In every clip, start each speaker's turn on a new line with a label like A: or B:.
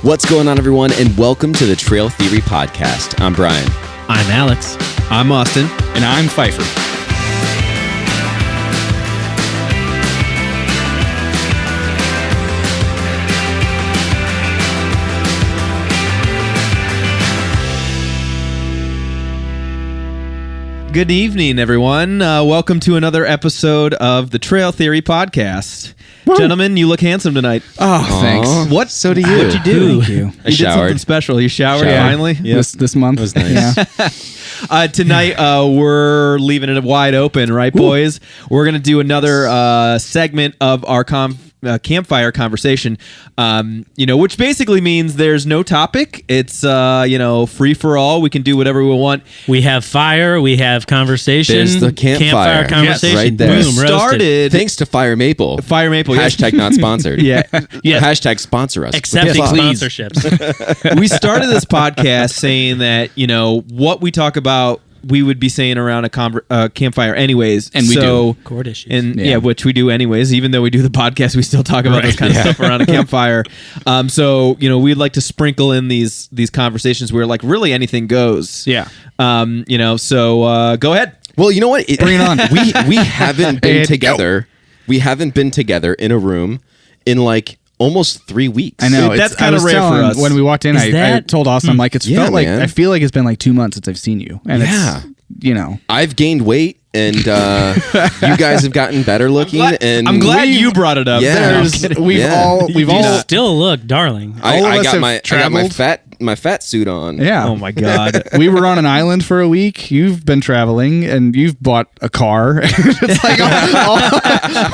A: What's going on, everyone, and welcome to the Trail Theory Podcast. I'm Brian.
B: I'm Alex.
C: I'm Austin.
D: And I'm Pfeiffer.
C: Good evening, everyone. Welcome to another episode of the Trail Theory Podcast. Woo. Gentlemen, you look handsome tonight.
D: Oh, thanks.
C: What?
A: So do you.
C: What'd you do?
D: Thank you.
C: You did something special. You showered finally?
D: Yep. This month.
A: It was nice.
D: Yeah.
C: Tonight, we're leaving it wide open, right, boys? We're going to do another segment of our Campfire Conversation, which basically means there's no topic. It's, free for all. We can do whatever we want.
B: We have fire. We have conversation.
A: There's the campfire.
B: Conversation.
A: Yes, right there.
B: Boom,
C: We started...
A: Thanks to Fire Maple.
C: Fire Maple.
A: Hashtag not sponsored.
C: Yeah.
B: Yes.
A: Hashtag sponsor us.
B: Accepting
C: Please.
B: sponsorships.
C: We started this podcast saying that, what we talk about, we would be saying around a campfire anyways.
D: And we do.
B: Cord issues.
C: And which we do anyways. Even though we do the podcast, we still talk about this kind of stuff around a campfire. We'd like to sprinkle in these conversations where like really anything goes.
D: Yeah.
C: So go ahead.
A: Well, you know what?
D: Bring it on.
A: We haven't been together. We haven't been together in a room in like almost 3 weeks.
D: I know.
C: That's kind of rare for us.
D: When we walked in, I told Austin, I'm like,
A: man.
D: I feel like it's been like 2 months since I've seen you. And it's,
A: I've gained weight, and you guys have gotten better looking.
C: I'm glad you brought it up.
A: Yeah.
D: We've all
B: still look darling.
A: I got my
D: traveled.
A: my fat suit on.
D: Yeah.
C: Oh my God.
D: We were on an island for a week. You've been traveling, and you've bought a car. It's like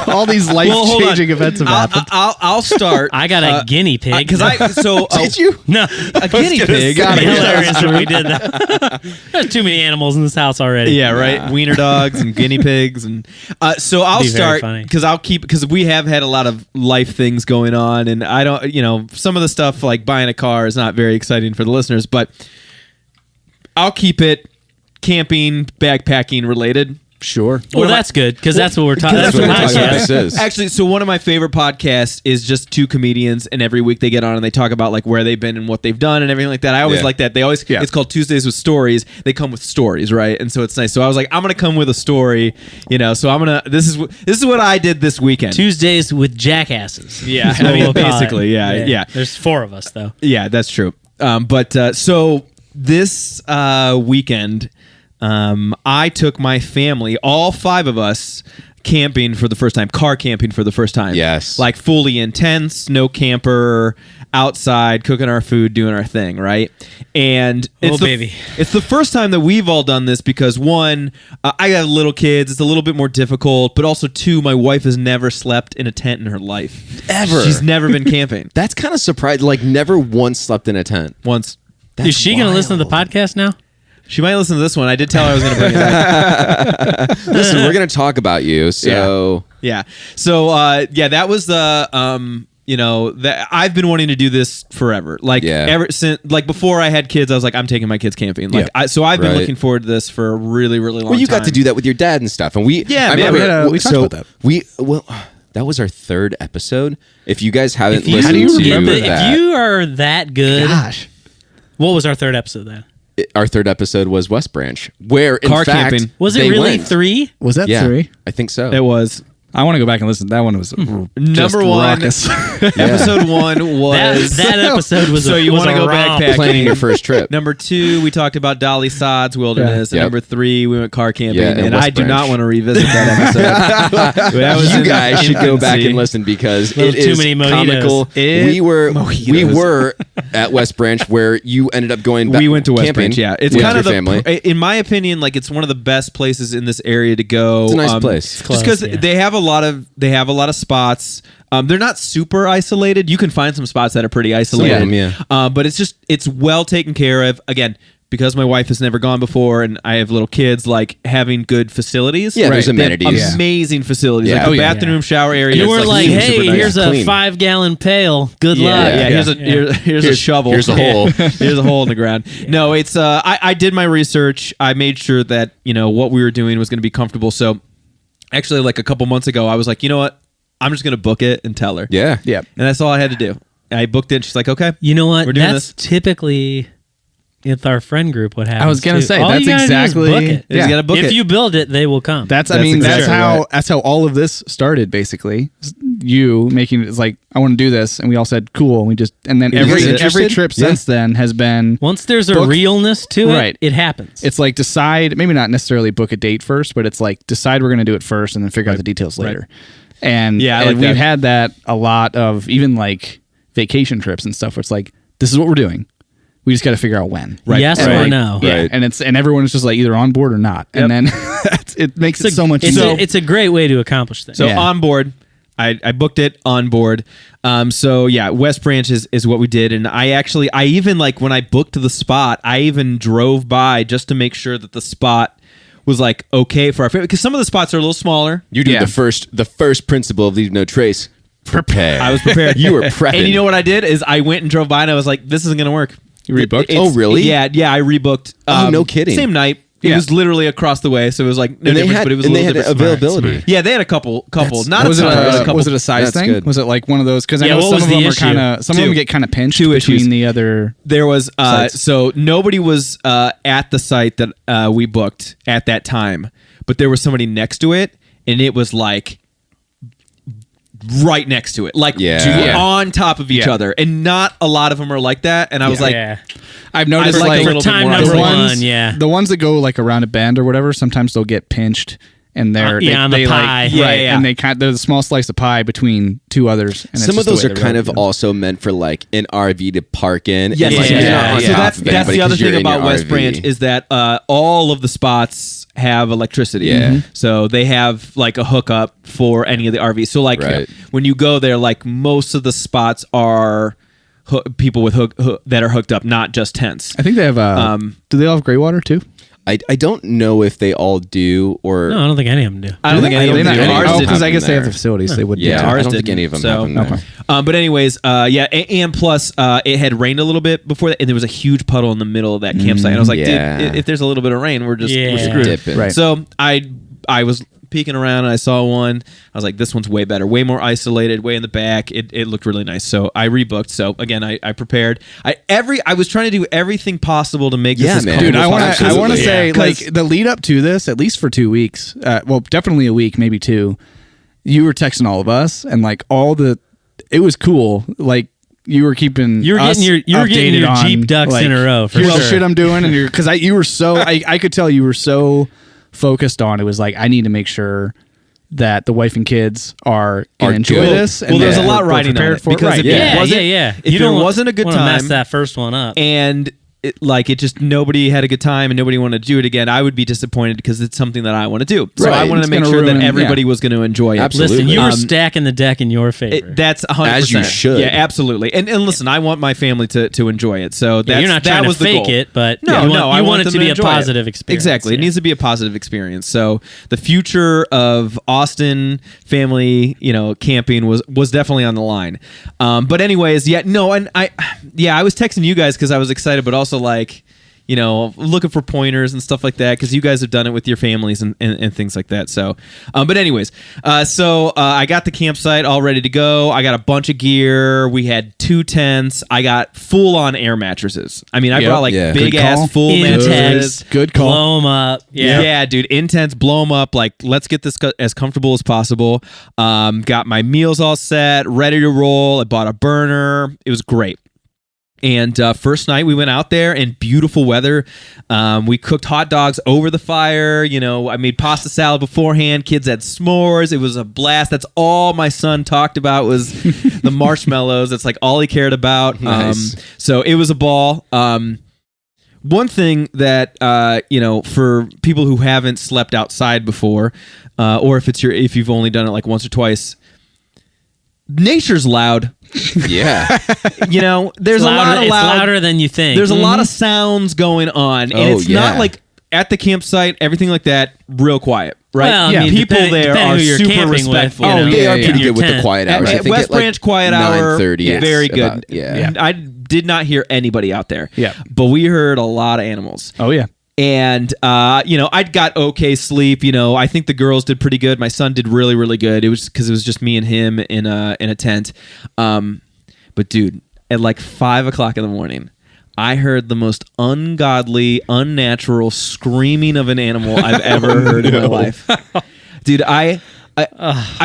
D: all these life-changing events have happened.
C: I'll start.
B: I got a guinea pig.
A: Did you?
B: No.
C: A guinea pig?
B: It'd be hilarious if we did that. There's too many animals in this house already.
C: Yeah, right. Wiener dogs and guinea pigs, and so I'll start because we have had a lot of life things going on, and I don't, some of the stuff like buying a car is not very exciting for the listeners, but I'll keep it camping, backpacking related.
D: Sure.
B: Well, that's good because that's what we're talking. That's what
A: talking about. This is.
C: Actually, so one of my favorite podcasts is just two comedians, and every week they get on and they talk about like where they've been and what they've done and everything like that. I always like that. They always it's called Tuesdays with Stories. They come with stories, right? And so it's nice. So I was like, I'm gonna come with a story, So I'm gonna. This is what I did this weekend.
B: Tuesdays with jackasses.
C: Yeah, basically, yeah.
B: There's 4 of us though.
C: Yeah, that's true. So this weekend. I took my family, all 5 of us, camping for the first time, car camping for the first time.
A: Yes.
C: Like fully intense, no camper, outside, cooking our food, doing our thing, right? And it's the first time that we've all done this because 1, I got little kids, it's a little bit more difficult, but also 2, my wife has never slept in a tent in her life.
A: Ever.
C: She's never been camping.
A: That's kind of surprising. Like never once slept in a tent.
C: Once.
B: Is she going to listen to the podcast now?
C: She might listen to this one. I did tell her I was going to bring it back.
A: Listen, we're going to talk about you. So
C: yeah. So that was the that I've been wanting to do this forever. Like ever since, like before I had kids, I was like, I'm taking my kids camping. Like so I've been looking forward to this for a really, really long time.
A: Well, you got to do that with your dad and stuff, and we
D: we talked about that.
A: That was our 3rd episode. If you guys haven't listened
D: how do you
A: to
D: remember
A: that,
B: if you are that good,
D: gosh,
B: what was our 3rd episode then?
A: Our 3rd episode was West Branch, where in
C: car
A: fact
C: camping.
B: Was it really 3?
D: Was that 3?
A: I think so.
C: It was.
D: I want to go back and listen. That one was
C: number 1. Episode 1 was
B: that episode was.
C: So you want to go backpacking?
A: Planning your first trip.
C: Number 2, we talked about Dolly Sods Wilderness.
A: Yeah.
C: And number 3, we went car camping.
A: And
C: I do not want to revisit that episode.
A: You guys should go back and listen because it
B: too
A: is
B: many
A: comical. We were at West Branch where you ended up going back.
C: We went to West
A: camping
C: Branch. Yeah, it's
A: with
C: kind of
A: your family.
C: in my opinion, like it's one of the best places in this area to go.
A: It's a nice place.
C: Just because they have a lot of spots. They're not super isolated. You can find some spots that are pretty isolated.
A: Some of them,
C: but it's well taken care of. Again, because my wife has never gone before and I have little kids, like having good facilities.
A: Yeah, there's amenities.
C: Amazing facilities.
A: Yeah.
C: Like the bathroom, shower area.
B: You weren't like, hey, here's a
A: clean.
B: 5-gallon pail. Good luck.
C: Yeah. Here's a shovel.
A: Here's a hole.
C: Here's a hole in the ground. No, it's I did my research. I made sure that what we were doing was going to be comfortable. So actually, like a couple months ago, I was like, you know what? I'm just going to book it and tell her.
A: Yeah.
C: And that's all I had to do. I booked it. She's like, okay.
B: You know what?
C: We're doing
B: That's
C: this.
B: typically with our friend group what happens.
D: I was gonna
B: too.
D: say,
B: All
D: that's
B: you gotta
D: exactly-
B: do is book it.
C: You just gotta book
B: If
C: it.
B: you build it, they will come.
D: That's
C: exactly
D: that's how all of this started. Basically, you making it's like I want to do this, and we all said cool, and we just and then
A: You guys
D: every
A: interested?
D: trip since then has been
B: Once there's a
D: book-
B: realness to it,
D: Right.
B: it happens.
D: it's like decide maybe not necessarily book a date first, but it's like decide we're going to do it first, and then figure out the details later. And
C: Yeah, I like
D: and
C: that.
D: we've had that a lot of even like vacation trips and stuff. Where it's like this is what we're doing. We just got to figure out when.
B: Yes
D: And
B: or
D: like,
B: no.
D: Yeah,
A: Right.
D: and everyone's just like either on board or not, and then it makes it so much
B: It's,
D: easier.
B: it's a great way to accomplish things.
C: So
D: Yeah.
C: on board, I booked it on board. So yeah, West Branch is what we did, and I even like when I booked the spot, I even drove by just to make sure that the spot was like okay for our family, because some of the spots are a little smaller.
A: You did
D: Yeah.
A: the first principle of Leave No Trace. Prepare.
C: I was prepared.
A: You were prepping.
C: And you know what I did is I went and drove by, and I was like, this isn't gonna work.
D: You rebooked?
C: It's-
A: Oh, really?
C: Yeah, I rebooked.
A: Oh, no kidding.
C: Same night. It
D: Yeah.
C: was literally across the way, so it was like no
A: and they
C: difference,
A: had,
C: but it was a
A: and they
C: little
A: had
C: different.
A: availability.
C: Yeah, they had a couple. Not
D: was
C: a
D: it
C: ton, but a couple.
D: was it a size
A: That's
D: thing?
A: good.
D: Was it like one of those? Because I
B: Yeah,
D: know
B: what
D: some
B: was
D: of
B: the
D: them are
B: issue?
D: kind of some of
C: Two.
D: them get kind of pinched
C: Two
D: between
C: issues.
D: the other.
C: There was
D: Sites.
C: so nobody was at the site that we booked at that time, but there was somebody next to it, and it was like right next to it, like
A: Yeah.
C: on top of each
D: Yeah.
C: other, and not a lot of them are like that. And I was like,
B: yeah.
D: I've noticed
C: I'd like
D: like
C: a little
B: for
C: bit
B: time
C: more
B: number
C: isolation.
B: one,
D: ones,
B: yeah.
D: the ones that go like around a bend or whatever, sometimes they'll get pinched, and they're
B: on the
D: they
B: pie.
D: like
C: Yeah,
D: right,
C: yeah.
D: and there's a small slice of pie between two others. And it's
A: Some of
D: just the
A: those
D: way
A: are
D: the
A: kind
D: road
A: of
D: goes.
A: also meant for like an RV to park in.
C: Yes,
A: and, like,
B: yeah,
A: you're
B: yeah,
A: not on
B: yeah.
C: So
A: top
C: that's
A: of
C: the
A: anybody
C: other
A: 'cause you're
C: thing
A: in
C: about
A: your
C: West
A: RV.
C: Branch is that all of the spots have electricity.
A: Yeah. Mhm.
C: So they have like a hookup for any of the RVs. So like
A: Right.
C: when you go there, like most of the spots are people with that are hooked up, not just tents.
D: I think they have. Do they all have gray water too?
A: I don't know if they all do or
B: No, I don't think any of them do.
C: I don't think any of
A: I
C: them
A: don't
C: do.
A: think any
C: Ours
A: of them
C: didn't.
D: because I guess they have
A: there.
D: the facilities. They would.
A: Yeah,
C: ours
A: I don't think
C: didn't.
A: any of them
C: So-
A: have them there.
D: Okay.
C: But anyways, yeah, and plus, it had rained a little bit before that, and there was a huge puddle in the middle of that campsite. And I was like,
A: yeah.
C: dude, if there's a little bit of rain, we're
B: Yeah.
C: screwed.
A: Dip it.
D: Right.
C: So I was peeking around and I saw one. I was like, this one's way better, way more isolated, way in the back. It looked really nice. So I rebooked. So again, I prepared. I was trying to do everything possible to make this
A: Yeah,
C: as
A: man.
D: Dude,
C: comfortable
D: I
C: as
D: want
C: possible.
D: to say,
C: Yeah.
D: like
C: 'Cause-
D: the lead up to this, at least for 2 weeks. Well, definitely a week, maybe two. You were texting all of us, and like it was cool. Like you were keeping.
B: You were
D: us
B: getting your
D: updated on,
B: Jeep ducks
D: like,
B: in a row for
D: here's the
B: sure.
D: shit I'm doing, and because you were so I could tell you were so focused on. It was like I need to make sure that the wife and kids are gonna enjoy
A: good.
D: this.
C: Well, there's a lot
D: we're
C: riding on
D: prepared
C: it,
D: for it.
C: because
D: Right,
C: if
D: yeah.
C: it wasn't- if
B: you
C: there
B: don't
C: wasn't a good
B: wanna mess
C: time-
B: that first one up.
C: and it just nobody had a good time and nobody wanted to do it again, I would be disappointed because it's something that I want to do. So
A: Right.
C: I wanted
D: It's
C: to make
D: gonna
C: sure
D: ruin-
C: that everybody
D: yeah.
C: was going to enjoy it.
A: Absolutely.
B: Listen, you were
C: Um,
B: stacking the deck in your favor.
C: That's 100%.
A: As you should.
C: Yeah, absolutely. And listen, I want my family to enjoy it. So that's,
B: you're not
C: that
B: trying to
C: was the
B: fake
C: goal.
B: it, but
C: No,
B: you
C: no, I
B: want it
C: them
B: to be a
C: enjoy
B: positive experience.
C: Exactly. It
B: yeah.
C: needs to be a positive experience. So the future of Austin family, camping was definitely on the line. But anyways, and I was texting you guys because I was excited, but also like, looking for pointers and stuff like that because you guys have done it with your families and things like that. So, but anyways, I got the campsite all ready to go. I got a bunch of gear. We had 2 tents. I got full on air mattresses. I mean, I
D: Yep.
C: brought like
A: Yeah.
C: big
D: Good
C: ass
D: call.
C: full
B: Intense.
C: mattresses.
D: Good call.
B: Blow them up.
C: Yeah.
B: Yeah.
C: Dude, intense, blow them up. Like, let's get this as comfortable as possible. Got my meals all set, ready to roll. I bought a burner. It was great. And first night we went out there in beautiful weather. We cooked hot dogs over the fire. I made pasta salad beforehand. Kids had s'mores. It was a blast. That's all my son talked about was the marshmallows. That's like all he cared about.
A: Nice.
C: So it was a ball. One thing that for people who haven't slept outside before, or if you've only done it like once or twice, nature's loud.
A: Yeah.
C: There's a lot of
B: It's
C: loud.
B: louder than you think.
C: There's a lot of sounds going on, and
A: Oh,
C: it's
A: yeah.
C: not like at the campsite, everything like that, real quiet, right?
B: Well, I mean,
C: people
B: depending-
C: there
B: depending
C: are
B: who you're
C: super
B: camping with,
C: respectful.
B: you know.
A: They are
B: Yeah,
A: pretty
B: yeah.
A: good with the
B: Tent.
A: quiet hours. I
C: At
A: think
C: West
A: at like
C: Branch quiet hour,
A: 9:30, it's
C: very good.
A: about- yeah.
C: I did not hear anybody out there.
D: Yeah.
C: But we heard a lot of animals.
D: Oh yeah.
C: And I'd got okay sleep. I think the girls did pretty good. My son did really, really good. It was because it was just me and him in a tent. But dude, at like 5 o'clock in the morning, I heard the most ungodly, unnatural screaming of an animal I've ever heard in my life. Dude, I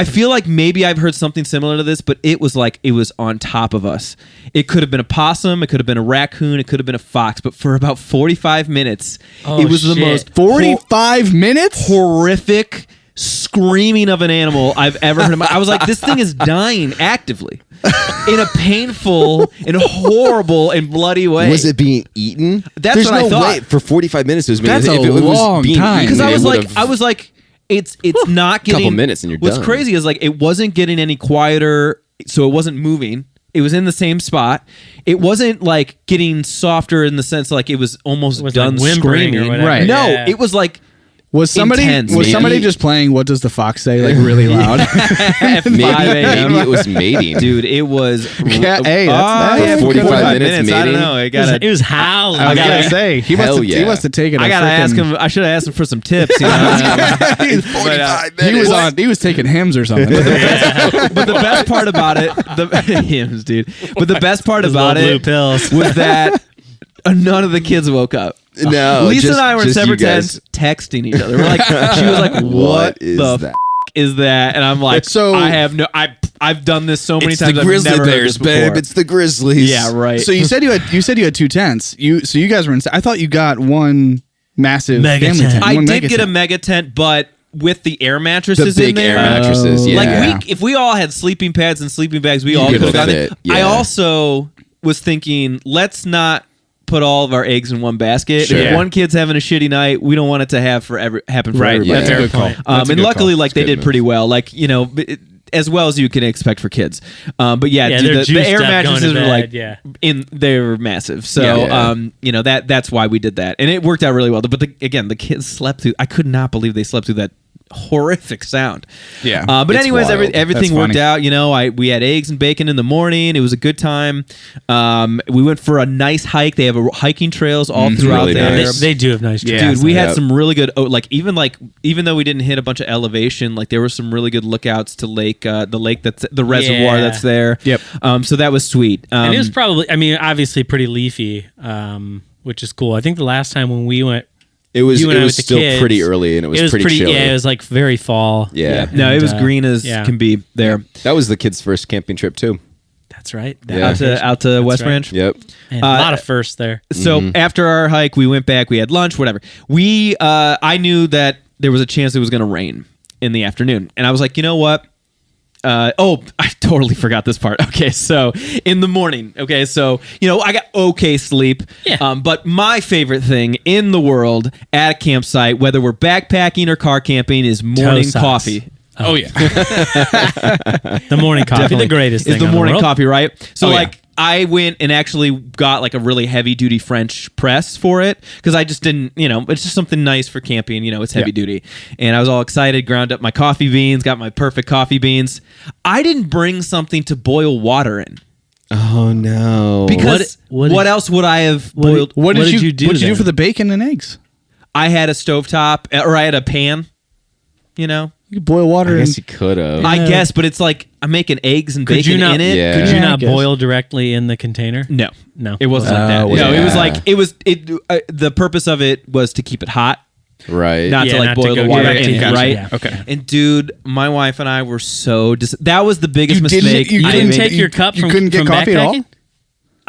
C: feel like maybe I've heard something similar to this, but it was like it was on top of us. It could have been a possum, it could have been a raccoon, it could have been a fox, but for about 45 minutes, it was the most
D: 45 minutes
C: horrific screaming of an animal I've ever heard. I was like, this thing is dying actively in a painful and horrible and bloody way.
A: Was it being eaten?
C: That's
A: There's
C: what I
A: no
C: thought.
A: way for 45 minutes. It was
D: That's
A: if
D: a
A: it was
D: long
A: being
D: time.
A: eaten,
C: Because I
A: it
C: was like, it's not getting.
A: Couple minutes and you're
C: what's
A: done.
C: crazy is like it wasn't getting any quieter, so it wasn't moving. It was in the same spot. It wasn't like getting softer in the sense like it was almost done
B: like whimpering
C: screaming.
B: or whatever.
D: Right.
C: No,
B: Yeah.
C: it was like
D: Was somebody
C: intense.
D: was
A: Maybe-
D: somebody just playing What Does the Fox Say like really loud?
C: at 5
A: maybe,
C: a.m.
A: maybe it was mating.
C: Dude, it was.
D: Yeah, hey, that's
C: yeah,
D: nice.
A: 45 minutes
C: I don't
A: mating.
C: know.
B: It was howling.
D: I was
C: gotta-
D: gonna say he
A: Hell
D: he
A: yeah.
D: must have taken.
C: I gotta ask him. I should have asked him for some tips. You know?
A: 45 minutes.
D: He was on. He was taking hymns or something.
C: But the best part about it, hymns, dude. But the best part
B: Those
C: about
B: little
C: it
B: blue pills.
C: was that none of the kids woke up.
A: No,
C: Lisa
A: just-
C: and I were in
A: just
C: separate
A: you guys.
C: tents texting each other. We're like, she was like, "What
A: is
C: the
A: that?
C: is that?" And I'm like,
D: So-
C: I have no. I've done this so many
A: It's
C: times.
A: the
C: I've
A: grizzly
C: never heard
A: bears,
C: this before.
A: babe. It's the grizzlies.
C: Yeah, right.
D: So you said you had 2 tents. You guys were in. I thought you got one massive
B: Mega
D: family
B: tent.
D: tent.
C: I
D: one
C: did
D: mega
C: get a
D: tent.
C: mega tent, but with the air
A: The
C: mattresses
A: big
C: in there.
A: air mattresses. Yeah.
C: Like if we all had sleeping pads and sleeping bags, we all
A: could
C: could have done
A: fit,
C: it.
A: yeah.
C: I also was thinking, let's not put all of our eggs in one basket.
A: Sure.
C: If one kid's having a shitty night, we don't want it to happen for everybody.
A: yeah.
B: That's a good point.
C: And luckily, like they
A: Good
C: did
A: move.
C: pretty well. Like as well as you can expect for kids. But yeah,
B: Yeah,
C: dude,
B: they're
C: the
B: juiced
C: air
B: up going to
C: mattresses were
B: bed,
C: like
B: yeah.
C: they were massive. So
A: Yeah.
C: that's why we did that, and it worked out really well. But again, the kids slept through. I could not believe they slept through that horrific sound.
D: Yeah.
C: But
A: It's
C: anyways,
A: wild.
C: everything
D: That's
C: worked
D: funny.
C: out. You know, we had eggs and bacon in the morning. It was a good time. We went for a nice hike. They have hiking trails all throughout
A: really
C: there.
A: nice.
B: They do have nice trails.
D: Yeah.
C: Dude, we had
A: Yep.
C: some really good. Even though we didn't hit a bunch of elevation, like there were some really good lookouts to the lake that's the reservoir
B: Yeah.
C: that's there.
D: Yep.
C: So that was sweet.
B: And it was probably, I mean, obviously pretty leafy, which is cool. I think the last time when we went,
A: It was
B: you and I with the
A: still
B: kids,
A: pretty early and it was pretty chilly.
B: Yeah, it was like very fall.
A: Yeah.
C: no, it was
B: And,
C: green as
B: yeah.
C: can be there.
A: That was the kids' first camping trip too.
B: That's right.
A: Yeah.
C: Out to West
B: right.
C: Branch.
A: Yep.
B: Man, a lot of firsts there.
C: So after our hike, we went back. We had lunch, whatever. I knew that there was a chance it was going to rain in the afternoon, and I was like, you know what? I totally forgot this part. Okay, so in the morning, I got okay sleep.
B: Yeah.
C: But my favorite thing in the world at a campsite, whether we're backpacking or car camping, is morning
B: Toe sauce.
C: coffee.
B: Oh yeah. The morning coffee,
C: Definitely.
B: the greatest thing
C: is the
B: in
C: morning
B: world.
C: coffee, right? So
B: Oh, yeah.
C: like I went and actually got like a really heavy duty French press for it because I just didn't, it's just something nice for camping. It's heavy duty, and I was all excited. Ground up my coffee beans, got my perfect coffee beans. I didn't bring something to boil water in
A: Oh no.
C: because what else would I have boiled?
D: What did you
B: do
D: What did you do
B: then?
D: for the bacon and eggs?
C: I had a stovetop or I had a pan.
D: You could boil water
A: I
D: in.
A: guess you could have.
C: I guess, but it's like I'm making eggs and
B: Could
C: bacon
B: you not?
C: in it.
A: Yeah.
B: Could you
D: Yeah, I
B: not
D: guess.
B: boil directly in the container?
C: No,
B: No.
C: it wasn't like that.
D: Oh,
C: No, it was
A: yeah.
C: like the purpose of it was to keep it hot.
A: Right.
C: Not
B: Yeah,
C: to like
B: not to
C: boil
B: go
C: the water
B: direct
C: in
B: to
C: it,
B: gotcha,
C: right?
B: yeah.
D: Okay.
C: And dude, my wife and I were so that was the biggest
D: You didn't-
C: mistake.
D: you
B: You
C: I
B: didn't
C: made.
B: take your cup
D: you
B: from
D: couldn't get
B: from
D: coffee at all?
B: backpacking?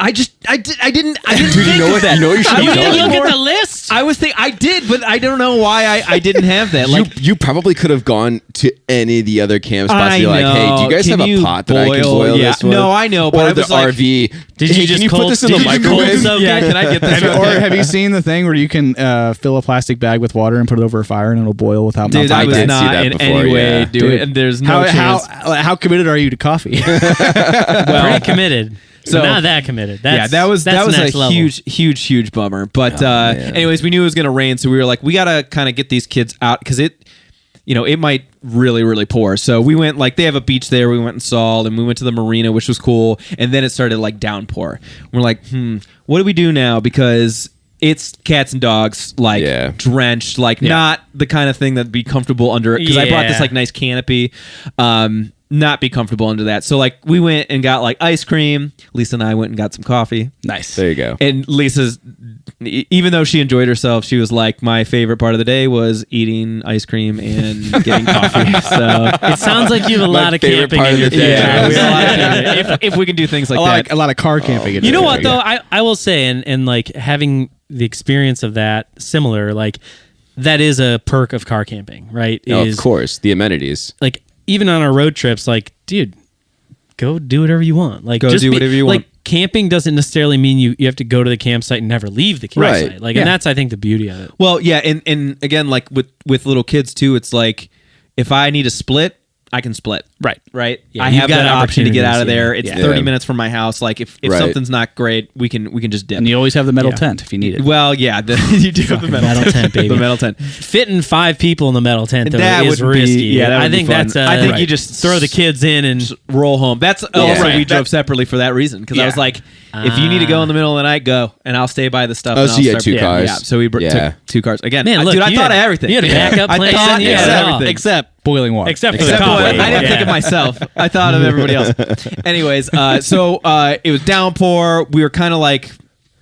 C: I didn't
A: Dude,
C: think
A: you know
C: of
A: what?
C: that.
A: You know what you should
C: I
A: have
C: was
B: You
A: done?
B: didn't
C: thinking
B: look at
C: more-
B: the list.
C: I was thinking I did, but I don't know why I didn't have that. Like
A: you probably could have gone to any of the other camp spots and be like, hey, do you guys
C: Can
A: have a
C: you
A: pot that I can boil
C: yeah.
A: this with?
C: No, I know, but
A: Or
C: I
A: the
C: was like,
A: RV.
B: Did
A: Hey,
B: you just
A: can you put
B: cold-
A: this in the
B: did you just cold
A: microwave?
B: soak
C: Yeah,
B: it?
C: can I get this?
D: Or have you seen the thing where you can fill a plastic bag with water and put it over a fire and it'll boil without
C: Dude,
D: melting?
C: I was
A: did see
C: not
A: that
C: in
A: before,
C: any way
A: yeah.
C: doing it, and there's no chance.
D: How committed are you to coffee?
B: Pretty committed.
C: So-
B: Not that committed. That's,
C: that was
B: that's
C: a
B: next level.
C: huge bummer. But
A: man.
C: anyways, we knew it was going to rain, so we were like, we got to kind of get these kids out because it might really pour. So we went they have a beach there. We went and saw, and we went to the marina, which was cool. And then it started downpour. We're like, what do we do now? Because it's cats and dogs
A: Yeah.
C: drenched, not the kind of thing that'd be comfortable under it. Because I brought this
B: Yeah.
C: nice canopy. not be comfortable under that. So like we went and got like ice cream. Lisa and I went and got some coffee.
D: Nice.
A: There you go.
C: And Lisa's, even though she enjoyed herself, she was like, my favorite part of the day was eating ice cream and getting coffee. So
B: It sounds like you have a lot of
A: favorite
B: camping
A: part
B: in your
A: of the day.
B: future.
C: we have a lot of camping. If we can do things like that.
D: A lot of car camping.
B: You know what though? I will say, and like having the experience of that similar, like that is a perk of car camping, right?
A: Oh,
B: Is
A: of course, the amenities.
B: like even on our road trips, like dude, go do whatever you want. Like
C: Go
B: just
C: do whatever you want.
B: Like camping doesn't necessarily mean you have to go to the campsite and never leave the campsite.
A: Right.
B: Like,
D: Yeah.
B: and that's I think the beauty of it.
C: Well, yeah, and again, like with little kids too, it's like if I need a split, I can split. Right.
B: Yeah,
C: I
B: you've
C: have
B: got
C: that option to get out of
B: opportunities,
C: there.
B: yeah.
C: It's
B: Yeah.
C: 30
A: Yeah.
C: minutes from my house. Like if
A: Right.
C: something's not great, we can just dip.
D: And you always have the metal
B: Yeah.
D: tent if you need it.
C: Well, yeah, you do have the
B: metal tent, baby.
C: The metal tent.
B: Fitting 5 people in the metal tent though
C: That
B: is
C: would be-
B: risky.
C: yeah, that would
B: I
C: be
B: think
C: fun.
B: that's.
C: I think you just
B: throw the kids in and
C: Roll home. That's also
A: right.
C: we drove separately for that reason because I was like, if you need to go in the middle of the night, go, and I'll stay by the stuff.
A: Oh,
C: and
A: so
C: I'll
A: you had
C: start-
A: 2 cars.
C: Yeah, so we
A: Yeah.
C: took 2 cars again.
B: Man, look,
C: dude, I
B: you
C: thought
B: had-
C: of everything.
B: you had a backup
C: I
B: plan.
C: thought
B: You
C: of
B: had it all.
C: everything.
D: Except boiling water.
B: except for
C: Except
B: the
C: for
B: coffee.
C: I didn't think of myself. I thought of everybody else. Anyways, so it was downpour. We were kind of like,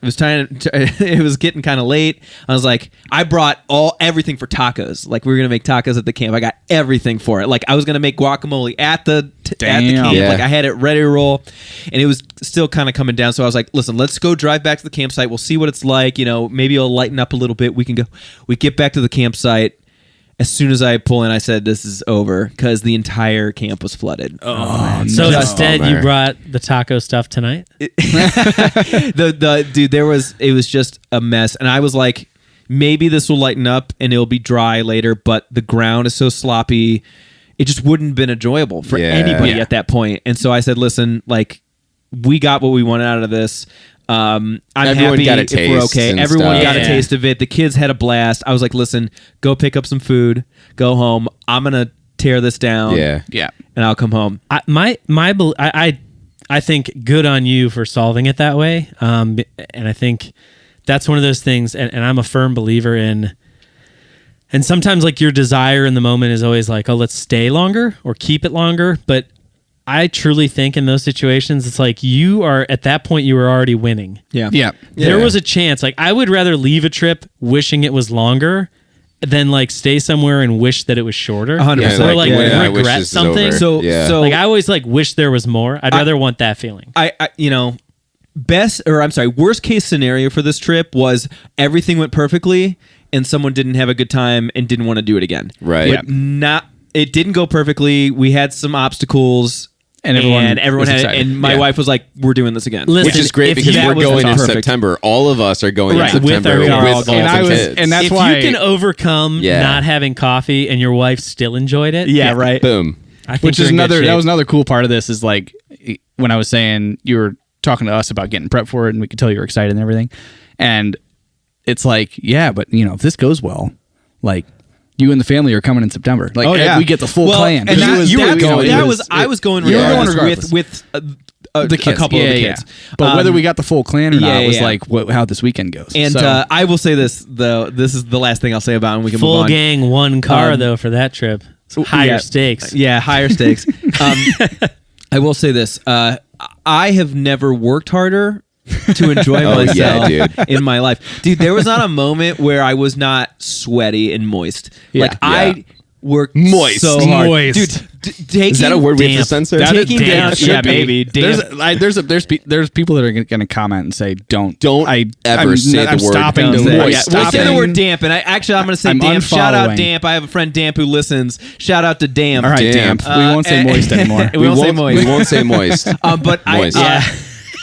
C: it was getting kind of late. I was like, I brought everything for tacos. Like we were gonna make tacos at the camp. I got everything for it. Like I was gonna make guacamole at the camp.
A: Yeah.
C: Like I had it ready to roll, and it was still kind of coming down. So I was like, listen, let's go drive back to the campsite. We'll see what it's like. You know, maybe it'll lighten up a little bit. We can go. We get back to the campsite. As soon as I pull in, I said, "This is over," because the entire camp was flooded.
B: So
A: No.
B: instead, you
A: Bummer.
B: brought the taco stuff tonight.
C: the dude, it was just a mess, and I was like, maybe this will lighten up and it'll be dry later, but the ground is so sloppy, it just wouldn't have been enjoyable for
A: Yeah.
C: anybody
D: Yeah.
C: at that point. And so I said, listen, like we got what we wanted out of this. I'm
A: Everyone
C: happy
A: got a
C: if we're
A: taste
C: okay.
A: and
C: Everyone
A: stuff.
C: got a
B: Yeah.
C: taste of it. The kids had a blast. I was like, listen, go pick up some food, go home. I'm gonna tear this down.
A: Yeah.
D: Yeah.
C: And I'll come home.
B: I think good on you for solving it that way. And I think that's one of those things, and I'm a firm believer in, and sometimes like your desire in the moment is always like, oh, let's stay longer or keep it longer. But I truly think in those situations, it's like you are at that point, you were already winning.
C: Yeah.
D: Yeah.
B: There
A: Yeah.
B: was a chance. Like I would rather leave a trip wishing it was longer than like stay somewhere and wish that it was shorter.
C: 100%.
B: Or like
A: I wish
B: regret
A: this is
B: something.
A: over.
C: So
A: Yeah.
C: so
B: Like I always like wish there was more. I'd rather want that feeling.
C: I you know, worst case scenario for this trip was everything went perfectly and someone didn't have a good time and didn't want to do it again.
A: Right.
C: But it didn't go perfectly. We had some obstacles.
D: And everyone was
C: had
D: excited.
C: and my
D: Yeah.
C: wife was like, "We're doing this again."
B: Listen,
A: Which is great
B: if
A: because
B: you-
A: we're
C: that was
A: going in
C: perfect.
A: September. All of us are going
B: Right,
A: in
B: with
A: September
B: our
A: with
B: dogs.
A: all
D: And
A: the
D: I was-
A: kids.
D: and that's
B: if
D: why
B: you can overcome
A: Yeah.
B: not having coffee and your wife still enjoyed it,
C: Yeah, right.
A: Boom.
B: I think
D: Which
B: you're
D: is
B: in good
D: another.
B: shape.
D: That was another cool part of this. Is like when I was saying you were talking to us about getting prepped for it, and we could tell you were excited and everything. And it's like, yeah, but you know, if this goes well, like you and the family are coming in September. Like, if we get the full clan.
C: And
D: Because
C: I was going
D: You were going
C: regardless
D: regardless.
C: with
D: the kids.
C: a couple of the kids.
D: But whether we got the full clan or not
C: yeah,
D: was
C: yeah.
D: like how this weekend goes.
C: And
D: So-
C: I will say this though. This is the last thing I'll say about it, and we can move
B: full
C: on.
B: gang, one car though for that trip. It's higher
C: Yeah.
B: stakes.
C: Yeah, higher stakes. I will say this. I have never worked harder to enjoy
A: Oh,
C: myself
A: yeah, dude.
C: in my life. Dude, there was not a moment where I was not sweaty and moist.
D: Yeah.
C: Like I worked
A: Moist.
C: so hard.
D: Moist.
C: Dude, taking
A: Is that a word we have to
B: damp.
A: censor?
D: That is-
C: taking
D: damn,
C: down,
D: it should
C: yeah,
D: be.
C: baby. Damn.
D: There's people that are going to comment and say don't
A: ever say the
D: I'm
A: word
D: stopping
C: Don't
D: to
C: say it.
D: moist.
C: We'll say the
D: Stopping.
C: word damp, and I'm going to say
D: I'm
C: damp. Shout out
D: unfollowing.
C: damp. I have a friend damp who listens. Shout out to damp.
D: All right,
A: Damp.
D: damp. We won't say moist anymore.
C: We won't say moist.
A: We won't say moist.
C: But
A: Moist.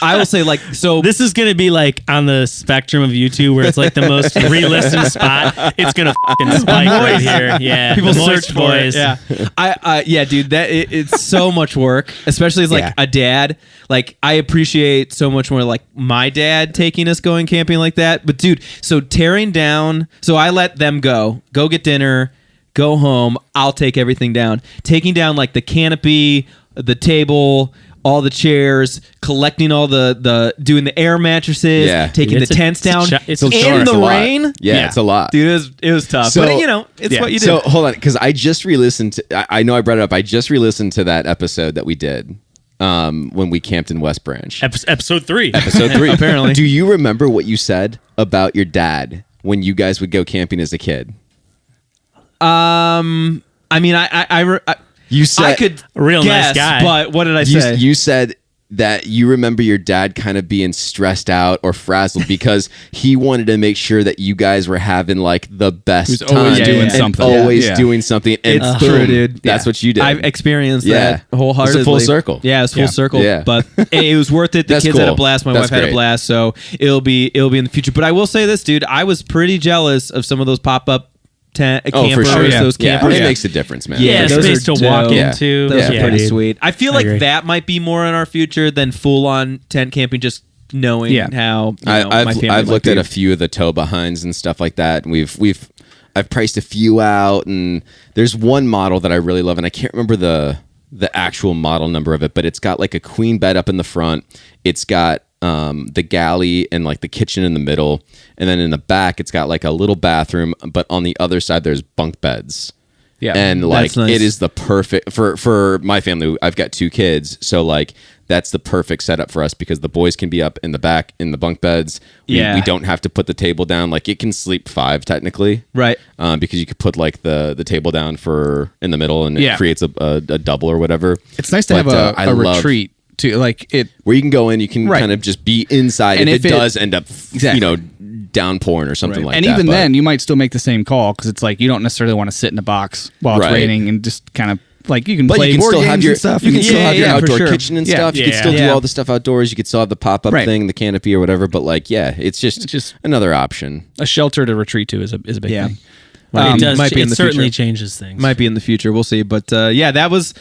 C: I will say like so.
B: This is gonna be like on the spectrum of YouTube where it's like the most re-listened spot. It's gonna fucking spike right here. Yeah,
C: People
B: the moist
C: search for it.
B: boys.
C: Yeah, yeah, dude. It's so much work, especially as like
A: Yeah.
C: a dad. Like I appreciate so much more like my dad taking us going camping like that. But dude, so tearing down. So I let them go get dinner, go home. I'll take everything down. Taking down like the canopy, the table. all the chairs, collecting all the doing the air mattresses, taking the tents down
B: it's
C: in the rain.
A: Yeah, it's a lot.
C: Dude, it was tough.
A: So-
C: but it's what you do.
A: So hold on, because I just re-listened to. I know I brought it up. I just re-listened to that episode that we did when we camped in West Branch.
B: Episode 3.
A: Episode 3.
C: Apparently.
A: Do you remember what you said about your dad when you guys would go camping as a kid?
C: I mean,
A: You said
C: I could
B: Real nice
C: guess,
B: guy.
C: but what did I say?
A: You said that you remember your dad kind of being stressed out or frazzled because he wanted to make sure that you guys were having like the best
D: He was
A: time.
D: always doing
A: and
D: something.
A: Always
D: Yeah.
A: doing something. And
C: It's
A: boom,
C: true, dude.
A: That's what you did.
C: I've experienced
A: Yeah.
C: that wholeheartedly.
A: It's a full circle.
C: Yeah, it's full circle.
A: Yeah.
C: But it was worth it. The
A: That's
C: kids had a
A: cool.
C: blast. My
A: That's
C: wife had a
A: great.
C: blast. So it'll be in the future. But I will say this, dude. I was pretty jealous of some of those pop-up campers.
A: for sure.
C: Those
A: Yeah,
C: campers.
A: it makes a difference, man.
B: Yeah,
C: those
B: space
C: are
B: to walk
C: dope.
B: into.
C: Those
A: Yeah.
C: are pretty
B: dude.
C: sweet. I feel
B: I
C: like
B: agree.
C: that might be more in our future than full-on tent camping. Just knowing how my family
A: I've
C: might
A: looked
C: be.
A: at a few of the tow behinds and stuff like that, and I've priced a few out, and there's one model that I really love, and I can't remember the actual model number of it, but it's got like a queen bed up in the front. It's got the galley and like the kitchen in the middle, and then in the back it's got like a little bathroom, but on the other side there's bunk beds.
D: Yeah.
A: And like
C: That's nice.
A: it is the perfect for my family. I've got 2 kids, so like that's the perfect setup for us because the boys can be up in the back in the bunk beds. We don't have to put the table down. Like it can sleep 5 technically,
C: Right.
A: because you could put like the table down for in the middle, and it creates a double or whatever.
D: It's nice to
A: But,
D: have
A: I
D: a
A: love-
D: retreat too. Like it.
A: where you can go in, you can
D: Right.
A: kind of just be inside.
D: And
A: if
D: if
A: it
D: it-
A: does end up,
D: Exactly.
A: downpouring or something like
D: And
A: that.
D: even
A: but-
D: then, you might still make the same call because it's like you don't necessarily want to sit in a box while it's
A: Right.
D: raining and just kind of like you can
A: But
D: play
A: you can
D: board
A: still
D: games
A: have your
D: and stuff.
A: you can
D: and-
A: still have your
C: for
A: outdoor
C: sure.
A: kitchen and
D: Yeah.
A: stuff. You can still do
C: Yeah.
A: all the stuff outdoors. You could still have the pop up
D: Right.
A: thing, the canopy or whatever. But like, yeah, it's just another option.
D: a shelter to retreat to is a big
C: Yeah.
D: thing.
B: It does.
C: might be in
B: It
C: the
B: certainly
C: future.
B: changes things.
C: Might be in the future. We'll see. But that was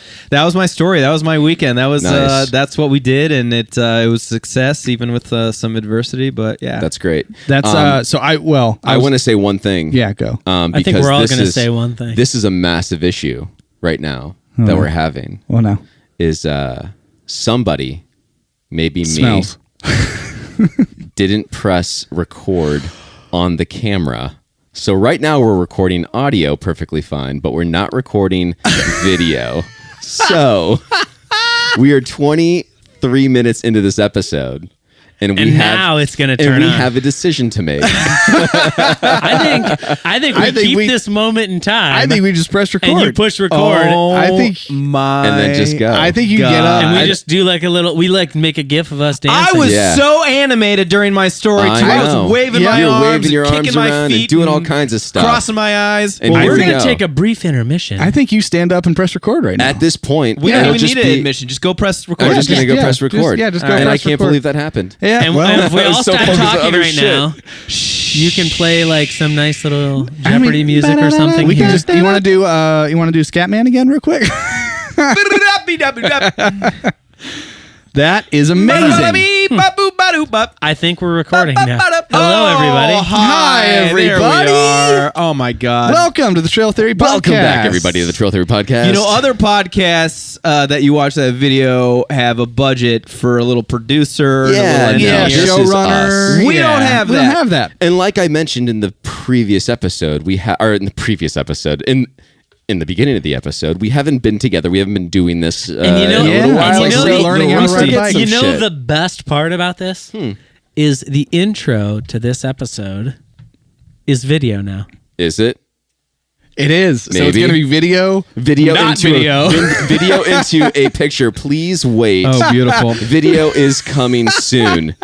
C: my story. That was my weekend. That was
A: Nice.
C: that's what we did, and it was success even with some adversity. But yeah,
A: That's great.
D: That's so I
A: I want to say one thing.
D: Yeah, go.
B: I think
A: because
B: we're all
A: this
B: going to
A: is-
B: say one thing.
A: This is a massive issue right now that we're having.
D: Well, no.
A: Is somebody, maybe me,
D: Smells.
A: didn't press record on the camera. So right now we're recording audio perfectly fine, but we're not recording video. So we are 23 minutes into this episode, and
B: now it's going to turn
A: and we
B: on.
A: have a decision to make.
B: I think we keep this moment in time.
D: I think we just press record.
B: and you push record.
D: I think
C: my
A: And then just go.
D: I think you get up.
B: and we just do like a little. We like make a gif of us dancing.
C: I was
A: Yeah.
C: so animated during my story too. I
A: know.
C: was waving my
A: You're
C: arms,
A: waving your
C: kicking
A: arms
C: my
A: around
C: feet,
A: and doing all kinds of stuff.
C: crossing my eyes.
A: And
B: Well,
A: here
B: we're
A: we
B: going to
A: go.
B: take a brief intermission.
D: I think you stand up and press record right now.
A: At this point,
C: We don't
A: it'll
C: even
A: just
C: need an
A: be-
C: admission. Just go press record.
A: I'm just going to go
D: Yeah,
A: press
D: just-
A: record.
D: yeah, just go
A: And I
D: press
A: can't
D: record.
A: believe that happened.
D: yeah.
B: and,
D: well,
B: and if we
A: I was
B: all
A: so
B: stop
A: focused on
B: talking
A: other
B: right
A: shit.
B: now, you can play like some nice little Jeopardy music or something.
D: we can
B: here.
D: just. You want to do Scatman again, real quick? That is amazing.
B: I think we're recording now. Hello, everybody.
C: Hi,
D: everybody.
C: There we are. Oh my god.
D: Welcome to the Trail Theory Podcast.
A: Welcome back, everybody, to the Trail Theory Podcast.
C: You know, other podcasts that you watch that video have a budget for a little producer,
A: Yeah,
C: and a little
A: no,
C: engineer.
A: this is
D: showrunner.
A: us.
C: We don't have
D: We
C: that.
D: don't have that.
A: And like I mentioned in the previous episode, in the beginning of the episode, we haven't been together. We haven't been doing this
B: And you know-
A: in a little
D: Yeah,
A: while.
B: and you
A: So
B: know-
A: we-
D: learning
A: we
D: how to
A: started
D: ride
A: some
B: You know
A: shit.
B: the best part about this is the intro to this episode is video now.
A: Is it?
D: It is. So it's
A: Maybe.
D: going to be video.
A: Video
D: Not
A: into
D: video.
A: video into a picture. Please wait.
C: Oh, beautiful.
A: Video is coming soon.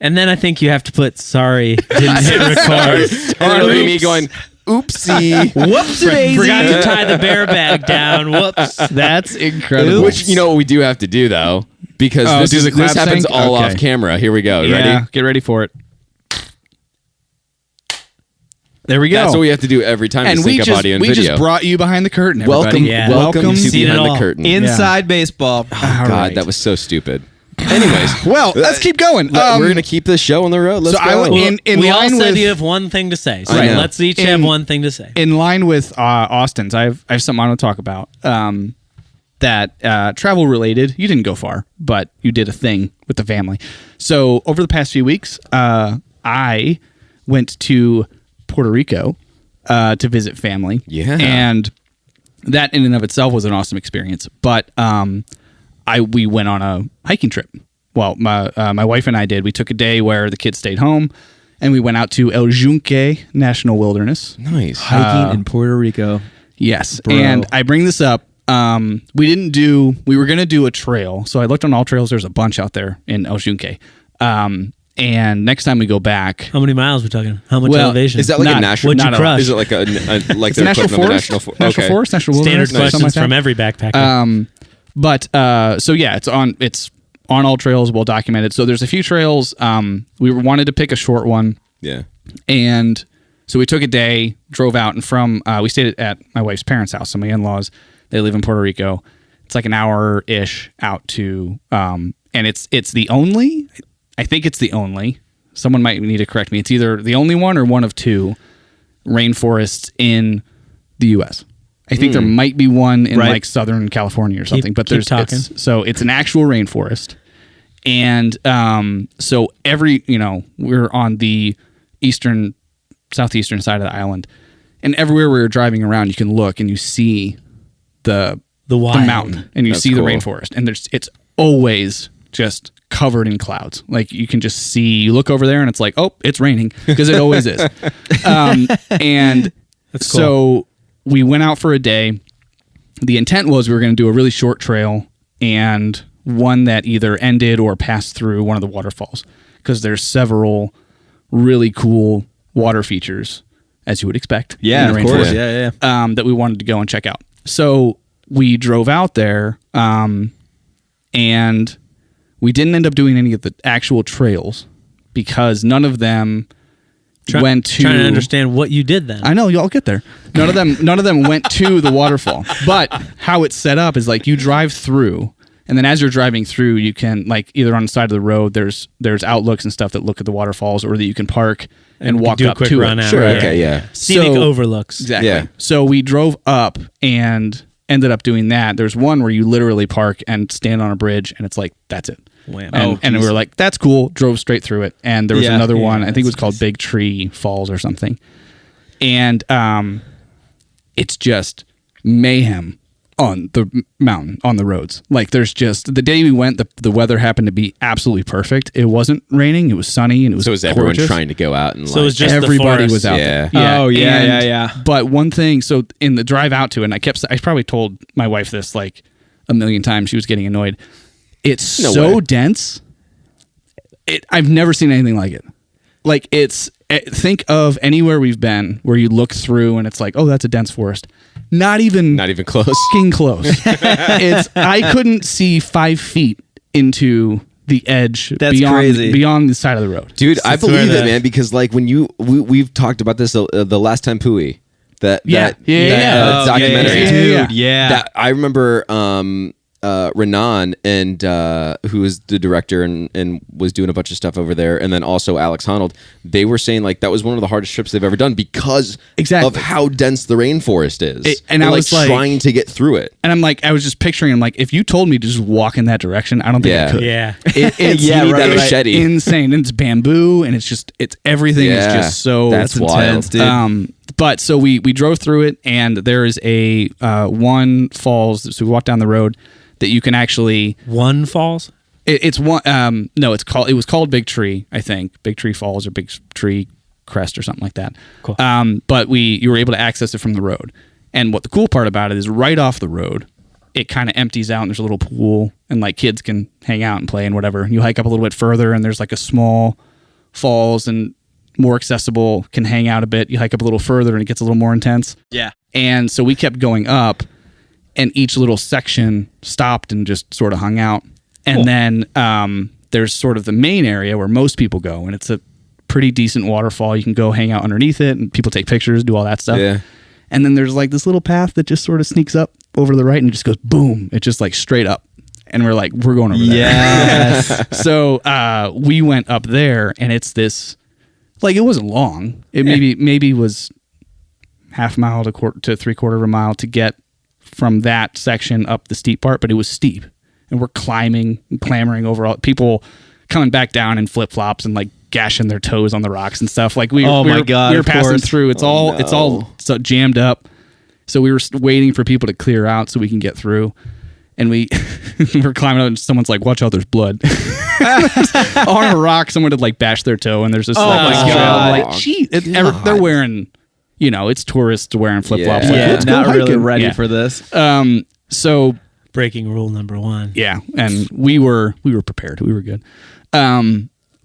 B: And then I think you have to put sorry, didn't hit record.
A: And it'll be me going, oopsie.
C: Whoops, daisy.
B: Forgot to tie the bear bag down. Whoops.
D: That's incredible.
A: Which, you know what we do have to do, though? Because
D: Oh,
A: this,
D: do
A: is,
D: the clap
A: this happens
D: sync?
A: all
D: Okay.
A: off camera. Here we go.
D: Yeah,
A: Ready?
D: get ready for it. There we go.
A: That's what we have to do every time to
D: and
A: sync up audio and
D: we
A: video.
D: just brought you behind the curtain, everybody.
A: welcome,
B: Yeah.
A: welcome to
B: Seen it
A: Behind the
B: all.
A: Curtain.
C: Inside baseball.
A: Oh,
D: All
A: God,
D: right.
A: that was so stupid. Anyways,
D: Well, let's keep going.
A: we're gonna keep this show on the road. Let's
D: so
A: go.
B: We all
D: line
B: said
D: with
B: you have one thing to say. So
A: I know.
B: let's each have one thing to say.
D: in line with Austin's, I have something I want to talk about. that travel related. You didn't go far, but you did a thing with the family. So over the past few weeks, I went to Puerto Rico to visit family.
A: Yeah.
D: And that in and of itself was an awesome experience. But we went on a hiking trip. Well, my wife and I did. We took a day where the kids stayed home, and we went out to El Yunque National Wilderness.
A: Nice.
C: Hiking in Puerto Rico.
D: Yes.
C: Bro.
D: And I bring this up. We were going to do a trail. So I looked on All Trails. There's a bunch out there in El Yunque. And next time we go back.
B: How many miles are we talking? How much elevation?
A: Is that like a national?
B: What'd you crush?
A: Is it like a like
D: It's a national forest? National forest? National
B: Standard
D: wilderness?
B: questions
D: Something like
B: from
D: that.
B: every backpacker.
D: So yeah, it's on All Trails, well documented. So there's a few trails. We wanted to pick a short one.
A: Yeah.
D: And so we took a day, drove out, and we stayed at my wife's parents' house. So my in-laws, they live in Puerto Rico. It's like an hour-ish out to, and it's the only, I think it's the only, someone might need to correct me. It's either the only one or one of two rainforests in the U.S. I think there might be one in like Southern California or something, but
B: keep talking.
D: It's an actual rainforest. And so we're on the southeastern side of the island, and everywhere we were driving around, you can look and you see the mountain, and you see the rainforest, and it's always just covered in clouds. Like you can just see, you look over there and it's like, oh, it's raining, because it always is. And
B: That's cool.
D: So we went out for a day. The intent was we were going to do a really short trail and one that either ended or passed through one of the waterfalls, because there's several really cool water features, as you would expect.
C: Yeah,
D: in the
C: of course.
D: rainforest,
C: Yeah.
D: that we wanted to go and check out. So we drove out there, and we didn't end up doing any of the actual trails because none of them went to.
B: Trying to understand what you did then.
D: I know, y'all get there. None of them went to the waterfall. But how it's set up is like you drive through, and then as you're driving through, you can, like, either on the side of the road, there's outlooks and stuff that look at the waterfalls, or that you can park and walk
B: do a
D: up
B: quick
D: to
B: run
D: it.
B: out.
A: Sure.
B: Yeah.
A: Okay. Yeah.
B: Scenic
D: So-
B: overlooks.
D: Exactly.
A: Yeah.
D: So we drove up and ended up doing that. There's one where you literally park and stand on a bridge, and it's like, that's it.
B: Wham.
D: And we were like, that's cool. Drove straight through it. And there was
C: Yeah.
D: another
C: Yeah,
D: one, I think it was
C: that's
D: called
C: nice.
D: Big Tree Falls or something. And it's just mayhem on the mountain, on the roads. Like, there's just, the day we went, the weather happened to be absolutely perfect. It wasn't raining. It was sunny, and it was
A: So is everyone
D: gorgeous.
A: trying to go out and
B: So it was just the
D: Everybody
B: forest.
D: was out
A: Yeah.
D: there.
C: Oh, yeah,
D: and-
C: yeah.
D: But one thing, so in the drive out to it, and I probably told my wife this like a million times. She was getting annoyed. It's
A: No
D: so
A: way.
D: dense. I've never seen anything like it. Like, think of anywhere we've been where you look through and it's like, oh, that's a dense forest. Not even
A: close.
D: fucking close. I couldn't see 5 feet into the edge.
C: That's crazy.
D: Beyond the side of the road.
A: Dude, I
B: swear
A: believe it,
B: that-
A: man, because like when we've talked about this the last time Pui, that
D: Yeah.
A: documentary,
C: Dude, yeah.
A: That I remember Renan, and who was the director and was doing a bunch of stuff over there, and then also Alex Honnold, they were saying like that was one of the hardest trips they've ever done because of how dense the rainforest is,
D: and I was like
A: trying to get through it.
D: And I'm like, I was just picturing, I'm like, if you told me to just walk in that direction, I don't think I could.
B: Yeah.
D: It's
A: You need that machete.
D: insane. And it's bamboo, and it's everything is
A: Yeah,
D: just so
A: that's wild.
C: intense, dude.
D: But so we drove through it, and there is a one falls. So we walked down the road that you can actually.
B: One falls?
D: It's one. No, it was called Big Tree, I think. Big Tree Falls or Big Tree Crest or something like that.
B: Cool.
D: But you were able to access it from the road. And what the cool part about it is, right off the road, it kind of empties out, and there's a little pool, and like kids can hang out and play and whatever. You hike up a little bit further, and there's like a small falls, and more accessible, can hang out a bit. You hike up a little further, and it gets a little more intense.
C: Yeah.
D: And so we kept going up, and each little section stopped and just sort of hung out. And then there's sort of the main area where most people go, and it's a pretty decent waterfall. You can go hang out underneath it, and people take pictures, do all that stuff.
A: Yeah.
D: And then there's like this little path that just sort of sneaks up over to the right, and it just goes boom. It's just like straight up. And we're like, we're going over there.
C: Yes.
D: So we went up there, and it's this, like, it wasn't long. It maybe was half a mile to 3/4 of a mile to get from that section up the steep part, but it was steep, and we're climbing and clambering over all people coming back down in flip flops and like gashing their toes on the rocks and stuff. Like we were passing through. It's all so jammed up. So we were waiting for people to clear out so we can get through. And we were climbing up, and someone's like, "Watch out, there's blood." On a rock, someone had like bashed their toe, and there's this like, gee, they're wearing, it's tourists wearing flip flops.
C: Yeah, not really ready for this.
D: So
B: breaking rule number 1.
D: Yeah, and we were prepared. We were good.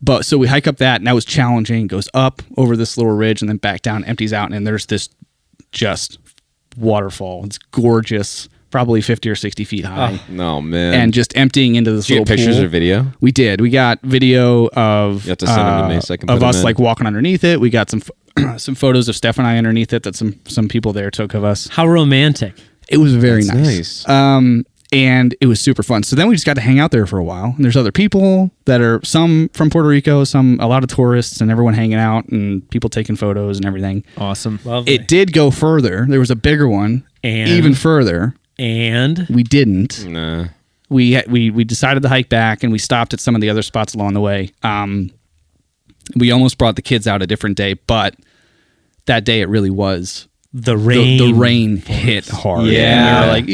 D: But so we hike up that, and that was challenging. Goes up over this little ridge, and then back down, empties out, and there's this just waterfall. It's gorgeous. Probably 50 or 60 feet high.
A: No, man.
D: And just emptying into this little
A: pictures
D: pool.
A: or video?
D: We did. We got video of,
A: you have to send them to me so I can
D: of
A: put
D: us
A: them in.
D: like walking underneath it. We got some some photos of Steph and I underneath it that some people there took of us.
B: How romantic.
D: It was very
A: nice.
D: And it was super fun. So then we just got to hang out there for a while. And there's other people that are, some from Puerto Rico, a lot of tourists, and everyone hanging out and people taking photos and everything.
C: Awesome.
B: Lovely.
D: It did go further. There was a bigger one,
B: and
D: even further.
B: And
D: we didn't.
A: Nah.
D: We decided to hike back, and we stopped at some of the other spots along the way. We almost brought the kids out a different day, but that day it really was.
B: The rain.
D: The rain hit hard.
C: Yeah.
D: And we were like,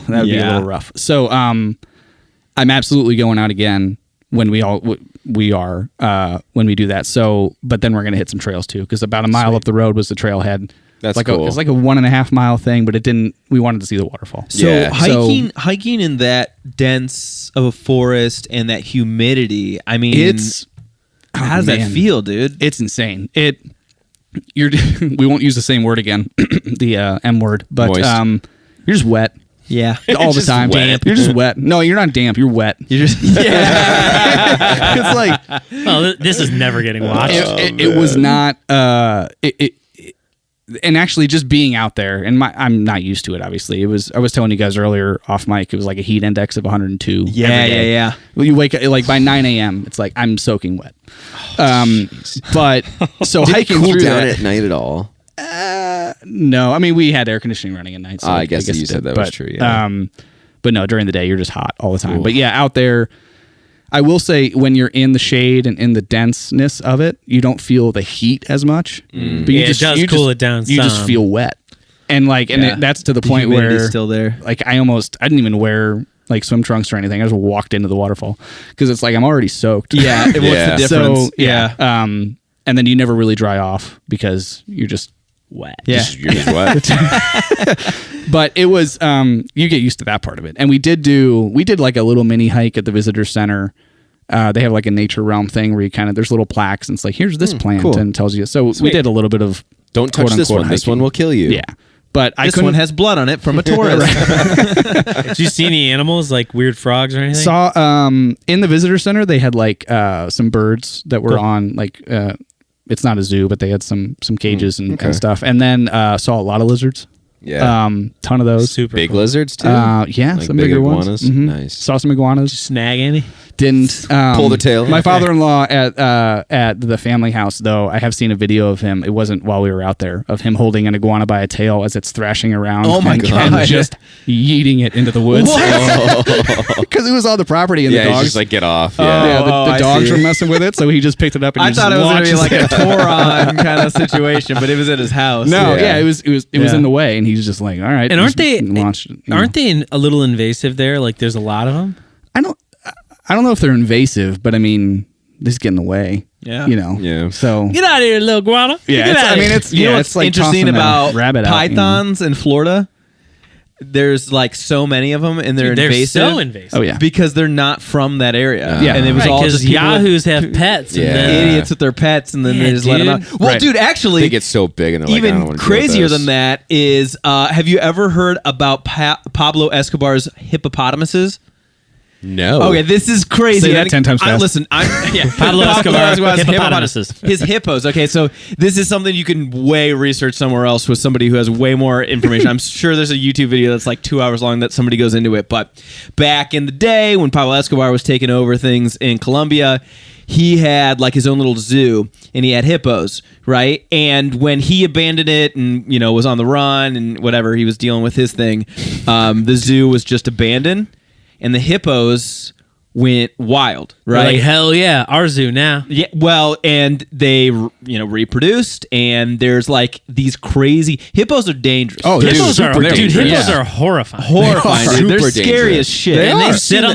D: that would be a little rough. So I'm absolutely going out again when we are when we do that. So, but then we're going to hit some trails too, because about a mile up the road was the trailhead.
A: That's
D: like
A: cool.
D: It's like a 1.5 mile thing, but we wanted to see the waterfall.
C: So hiking in that dense of a forest and that humidity, I mean, how does that feel, dude?
D: It's insane. We won't use the same word again, the M word, but
A: moist.
D: You're just wet.
C: Yeah.
D: All the time.
A: Damp.
D: You're just wet. No, you're not damp. You're wet.
C: You're just
D: It's like,
B: oh, this is never getting watched.
D: It was not. And actually, just being out there, and I'm not used to it. Obviously, I was telling you guys earlier off mic. It was like a heat index of 102.
C: Yeah.
D: Well, you wake up like by 9 a.m. It's like I'm soaking wet. But so hiking
A: cool
D: through
A: down
D: that
A: at night at all?
D: No, I mean we had air conditioning running at night. So
A: I guess you said that was true. Yeah.
D: But no, during the day you're just hot all the time.
A: Ooh.
D: But yeah, out there. I will say when you're in the shade and in the denseness of it, you don't feel the heat as much. But
B: it does cool it down.
D: You just feel wet, and that's to the point where
C: still there.
D: Like I didn't even wear like swim trunks or anything. I just walked into the waterfall because it's like I'm already soaked.
C: Yeah, what's the difference?
D: So, yeah. And then you never really dry off because you're just wet.
C: Yeah,
A: You're just wet.
D: But it was you get used to that part of it. And we did like a little mini hike at the visitor center. They have like a nature realm thing where you there's little plaques and it's like, here's this plant
A: cool.
D: and tells you. So we did a little bit of
A: Don't touch this one.
D: hiking.
A: This one will kill you.
D: Yeah. But
C: this one has blood on it from a tourist.
B: Did you see any animals like weird frogs or anything?
D: Saw in the visitor center they had like some birds that were on like it's not a zoo, but they had some cages and stuff. And then saw a lot of lizards.
A: Yeah.
D: Ton of those.
B: Super
A: Big
B: cool.
A: lizards too?
D: Yeah,
A: Like
D: some
A: big
D: bigger
A: iguanas?
D: ones. Mhm.
A: Nice.
D: Saw some iguanas.
B: Snag any?
D: Didn't
A: Pull the tail.
D: My father-in-law at the family house, though, I have seen a video of him. It wasn't while we were out there, of him holding an iguana by a tail as it's thrashing around.
C: Oh my God.
D: And just yeeting it into the woods because it was on the property and
A: Yeah,
D: the
A: he's
D: dogs.
A: just like, get off.
D: the
C: I
D: dogs
C: see.
D: were messing with it, so he just picked it up and
C: I
D: he
C: thought
D: just
C: it was going to be
D: launched
C: like
D: it.
C: a Toron kind of situation, but it was at his house.
D: No,
A: Yeah.
D: it was in the way, and he's just like, all right.
B: And aren't they
D: launched,
B: aren't they a little invasive there? Like there's a lot of them.
D: I don't know if they're invasive, but I mean, they just get in the way.
C: Yeah.
A: Yeah.
D: So
B: Get out of here, little guana.
D: yeah,
B: Get
D: it's,
B: out
D: I
B: of
D: mean,
B: here.
D: it's
C: You know
D: yeah,
C: what's
D: it's like
C: interesting
D: tossing a
C: about
D: rabbit
C: pythons in Florida? There's like so many of them, and they're invasive.
B: so invasive.
D: Oh yeah,
C: because they're not from that area.
D: Yeah.
C: and it was all
B: because
C: just people
B: yahoos have pets.
A: Yeah.
B: And then,
C: idiots with their pets, and then
B: Yeah,
C: they just let them out.
B: dude.
C: Well,
D: Right.
C: dude, actually,
A: They get so big and they're like, I don't
C: even
A: want to
C: crazier than that is, have you ever heard about Pablo Escobar's hippopotamuses?
A: No.
C: Okay, this is crazy.
D: Say that 10 times fast.
C: Listen,
B: Pablo Escobar's hippopotamuses.
C: His hippos. Okay, so this is something you can way research somewhere else with somebody who has way more information. I'm sure there's a YouTube video that's like 2 hours long that somebody goes into it. But back in the day when Pablo Escobar was taking over things in Colombia, he had like his own little zoo, and he had hippos, right? And when he abandoned it and was on the run and whatever, he was dealing with his thing, the zoo was just abandoned, and the hippos went wild, right?
B: Like, hell yeah, our zoo now.
C: Yeah, well, and they reproduced, and there's like these crazy hippos are dangerous.
D: Oh,
C: They're
B: Hippos are,
C: super
B: dude,
C: dangerous.
B: hippos are horrifying.
C: Horrifying.
A: They are.
C: Dude. They're
A: Super
C: scary
A: dangerous.
C: as shit.
D: They
C: and